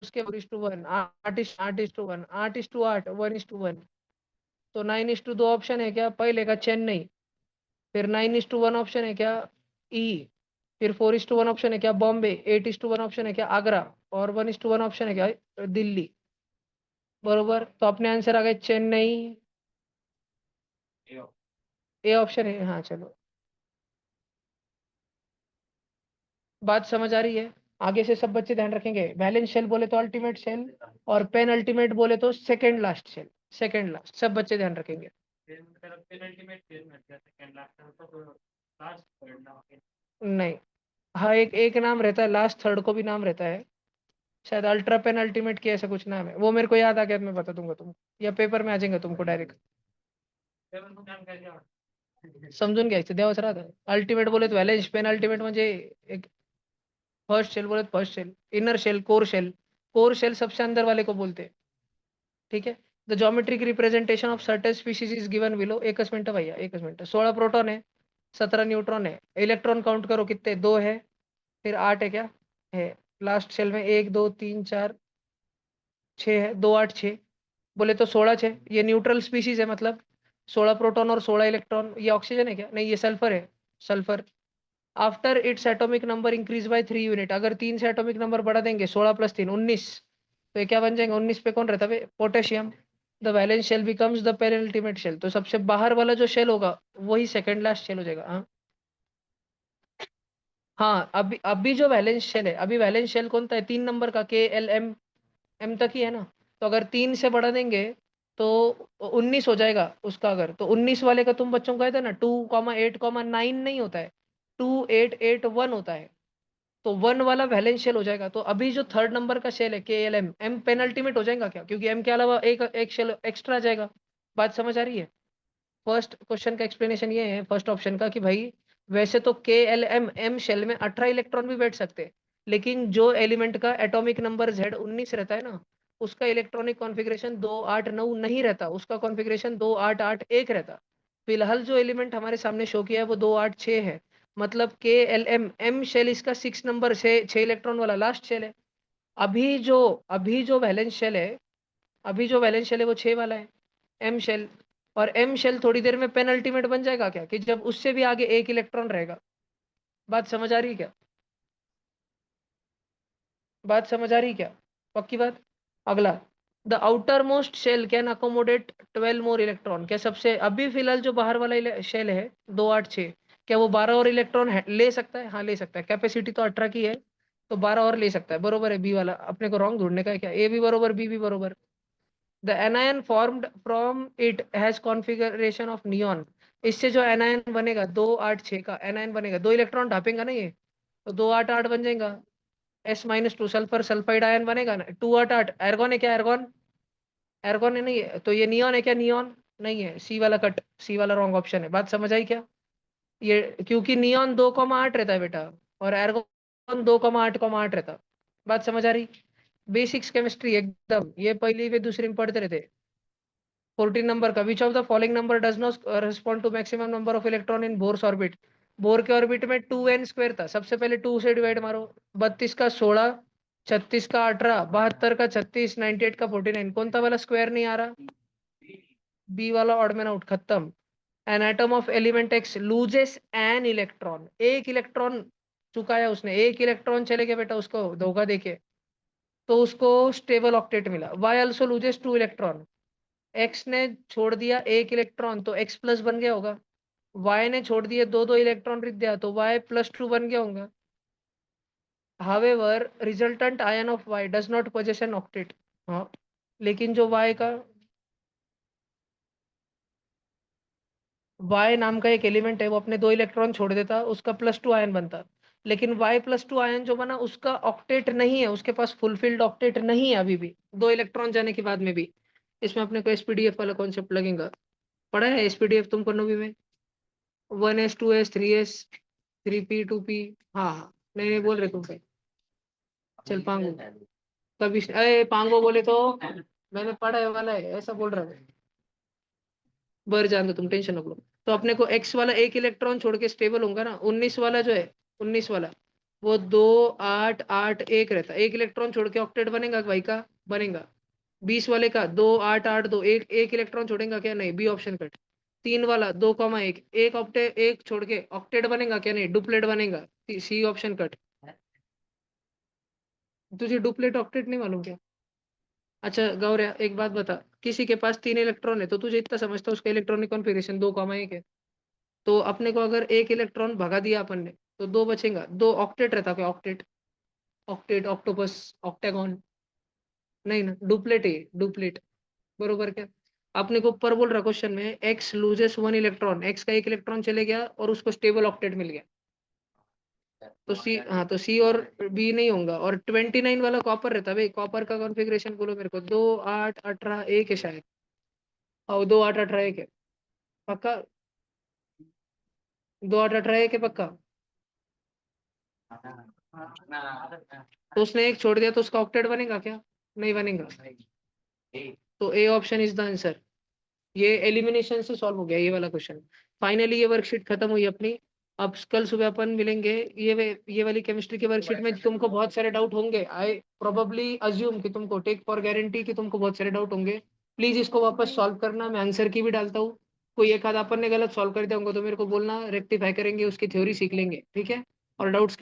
उसके 4:1, 8:1, 8:8, 1:1। तो 9:2 ऑप्शन है क्या पहले का? चेन्नई। फिर 9:1 ऑप्शन है क्या? ई। फिर 4:1 ऑप्शन है क्या? बॉम्बे। 8:1 ऑप्शन है क्या? आगरा। और 1:1 ऑप्शन है क्या? दिल्ली। बरोबर, तो अपने आंसर आ गए चेन्नई। ए ऑप्शन है, हाँ चलो। बात समझ आ रही है? आगे से सब बच्चे ध्यान रखेंगे, बैलेंस शेल बोले तो अल्टीमेट शेल, और पेन अल्टीमेट बोले तो second last shell. Second last, सब बच्चे ध्यान रखेंगे। नहीं, हाँ एक एक नाम रहता है, लास्ट थर्ड को भी नाम रहता है। शायद अल्ट्रा पेन अल्टीमेट की ऐसा कुछ नाम है, वो मेरे को याद आ गया, मैं बता दूंगा तुमको, या पेपर में आ जाएगा तुमको डायरेक्ट। समजून घ्यायचं देवाच राहतं. अल्टिमेट बोले तो व्हॅलेंस, पेन अल्टिमेट म्हणजे एक फर्स्ट शेल बोले तो first shell, inner shell, core shell. Core shell सबसे अंदर वाले को बोलते हैं, ठीक है। The geometric representation of certain species is given below. एकच मिनट भैया, एकच मिनट। 16 प्रोटॉन है, 17 न्यूट्रॉन है। इलेक्ट्रॉन काउंट करो कितने, 2 है। फिर 8 है क्या? है। लास्ट शेल में 1 2 3 4 6 है, 2 8 6। बोले तो 16 6, ये न्यूट्रल स्पीशीज है, मतलब 16 प्रोटॉन और 16 इलेक्ट्रॉन। ये ऑक्सीजन है क्या? नहीं, ये सल्फर है, sulphur. After its atomic number increase by 3 unit, अगर 3 से एटॉमिक नंबर बढ़ा देंगे, 16 + 3 19। तो ये क्या बन जाएगा? 19 पे कौन रहता है? Potassium. The valence shell becomes the penultimate shell. तो सबसे बाहर वाला जो शेल होगा वही सेकंड लास्ट शेल हो जाएगा। हाँ हाँ, अभी जो वैलेंस शेल है, अभी वैलेंस शेल कौन सा है? 3 नंबर का, KLM, एम तक ही है ना। तो अगर 3 से बढ़ा देंगे तो 19 हो जाएगा उसका। अगर तो 19 वाले का तुम बच्चों को कहते हैं ना, 2,8,9 नहीं होता है, 2881 होता है। तो 1 वाला वैलेंस शेल हो जाएगा। तो अभी जो थर्ड नंबर का शेल है KLM, एम पेनल्टीमेट हो जाएगा क्या? क्योंकि एम के अलावा एक एक शेल एक्स्ट्रा जाएगा। बात समझ आ रही है? फर्स्ट क्वेश्चन का एक्सप्लेनेशन ये है, फर्स्ट ऑप्शन का, कि भाई वैसे तो KLM एम शेल में 18 इलेक्ट्रॉन भी बैठ सकते हैं, लेकिन जो एलिमेंट का एटॉमिक नंबर Z19 रहता है ना, उसका इलेक्ट्रॉनिक कॉन्फ़िगरेशन 289 नहीं रहता, उसका कॉन्फ़िगरेशन 2881 रहता। फिलहाल जो एलिमेंट हमारे सामने शो किया है वो 286 है। मतलब KLM एम शेल इसका 6 नंबर से 6 इलेक्ट्रॉन वाला लास्ट शेल है। अभी जो अभी जो वैलेंस शेल है, अभी जो वैलेंस शेल है वो 6 वाला है, एम शेल। और एम शेल थोड़ी देर में पेनल्टीमेट बन जाएगा क्या, कि जब उससे भी आगे एक इलेक्ट्रॉन रहेगा। बात समझ आ रही है क्या? बात समझ आ रही है क्या? पक्की बात। अगला, the outermost shell can accommodate 12 more electron. क्या सबसे अभी फिलहाल जो बाहर वाला शेल है 286, क्या वो 12 और इलेक्ट्रॉन ले सकता है? हाँ ले सकता है, कैपेसिटी तो 18 की है, तो 12 और ले सकता है। बरोबर है बी वाला, अपने को रॉन्ग ढूंढने का है क्या? ए भी बरोबर, बी भी बरोबर। The anion formed from it has configuration of neon. इससे जो एनायन बनेगा 286 का एनायन बनेगा, 2 इलेक्ट्रॉन ढापेंगे ना ये, तो 288 बन जाएगा। S-2 सल्फर सल्फाइड आयन बनेगा ना, 288। एर्गोन है क्या? एर्गोन, एर्गोन है नहीं है, तो ये नियॉन है क्या? नियॉन नहीं है, सी वाला कट, सी वाला रॉन्ग ऑप्शन है। बात समझ आई क्या? ये क्योंकि नियॉन 2,8 रहता है बेटा, और एर्गोन 2,8,8 रहता। बात समझ आ रही? बेसिक्स केमिस्ट्री एकदम, ये पहली वे दूसरी में पढ़ते रहते। 14 नंबर का, which of the following number does not respond to maximum number of electron in Bohr's orbit. Bohr के ऑर्बिट में 2n² था, सबसे पहले 2 से डिवाइड मारो। 32 का 16, 36 का 18, 72 का 36, 98 का 49, कौन सा वाला स्क्वायर नहीं आ रहा? बी वाला ऑड मैन आउट, खत्म। An atom of element x loses an electron, एक इलेक्ट्रॉन चुकाया उसने, एक इलेक्ट्रॉन चले गया बेटा उसको धोखा देके, तो उसको स्टेबल ऑक्टेट मिला। Y also loses 2 electron, X ने छोड़ दिया एक इलेक्ट्रॉन तो एक्स प्लस बन गया होगा, वाई ने छोड़ दिए दो दो इलेक्ट्रॉन रिख दिया तो वाई +2 बन गया होगा। However resultant ion of Y does not possess an octet. हाँ, लेकिन जो वाई का, वाई नाम का एक एलिमेंट है, वो अपने 2 इलेक्ट्रॉन छोड़ देता, उसका +2 आयन बनता। लेकिन y+2 आयन जो बना उसका ऑक्टेट नहीं है, उसके पास फुलफिल्ड ऑक्टेट नहीं है अभी भी, 2 इलेक्ट्रॉन जाने के बाद में भी। इसमें अपने को एसपीडीएफ वाला कॉन्सेप्ट लगेगा। पढ़ा है एसपीडीएफ तुमको नवी में? 1s 2s 3s 3p 2p। हाँ हाँ, नहीं नहीं बोल रहे तुम पे। चल पांगो, कभी अरे पांगो बोले तो मैंने पढ़ा है वाला है ऐसा बोल रहा है। बर जान दो, तुम टेंशन मत लो। तो अपने को एक्स वाला एक इलेक्ट्रॉन छोड़ के स्टेबल होगा ना, 19 वाला जो है, 19 वाला, वो 2 8 8 1 रहता है, एक इलेक्ट्रॉन छोड़ के ऑक्टेट बनेगा भाई का? बनेगा। 20 वाले का 2 8 8 2, एक एक इलेक्ट्रॉन छोड़ेगा क्या? नहीं, बी ऑप्शन कट। 3 वाला 2 1, एक ऑक्टेट एक छोड़ के ऑक्टेट बनेगा क्या? नहीं, डुप्लेट बनेगा, सी ऑप्शन कट। तुझे डुप्लेट ऑक्टेट नहीं मालूम क्या? अच्छा गौरया, एक बात बता, किसी के पास 3 इलेक्ट्रॉन है तो तुझे इतना समझता है उसका इलेक्ट्रॉनिक कॉन्फ़िगरेशन 2 1 है। तो अपने को अगर एक इलेक्ट्रॉन भगा दिया अपन ने तो 2 बचेगा, 2 ऑक्टेट रहता क्या? ऑक्टेट, ऑक्टेट, ऑक्टोपस, ऑक्टेगॉन, नहीं ना, डुप्लेट है, डुप्लेट। बरोबर क्या? अपने को ऊपर बोल रहा क्वेश्चन में, एक्स लूजेस 1 इलेक्ट्रॉन, एक्स का एक इलेक्ट्रॉन चले गया और उसको स्टेबल ऑक्टेट मिल गया। तो सी, हाँ तो सी और बी नहीं होगा। और 29 वाला कॉपर रहता है भाई, कॉपर का कॉन्फ़िगरेशन बोलो मेरे को, 2 8 18 1 है शायद। और 2 8 18 1 है पक्का, 2 8 18 1 है पक्का। तो उसने एक छोड़ दिया तो उसका ऑक्टेट बनेगा क्या? नहीं बनेगा। तो A option is the answer. ये एलिमिनेशन से सॉल्व हो गया ये वाला क्वेश्चन। फाइनली ये वर्कशीट खत्म हुई अपनी। अब कल सुबह अपन मिलेंगे। ये वाली केमिस्ट्री की वर्कशीट में तुमको बहुत सारे डाउट होंगे, आई प्रोबेबली अज्यूम कि तुमको, टेक फॉर गारंटी कि तुमको बहुत सारे डाउट होंगे। प्लीज इसको वापस सॉल्व करना, मैं आंसर की भी डालता हूँ। कोई एक आधा अपन ने गलत सॉल्व कर दिया होगा तो मेरे को बोलना, रेक्टिफाई करेंगे, उसकी थ्योरी सीख लेंगे, ठीक है? और डाउट्स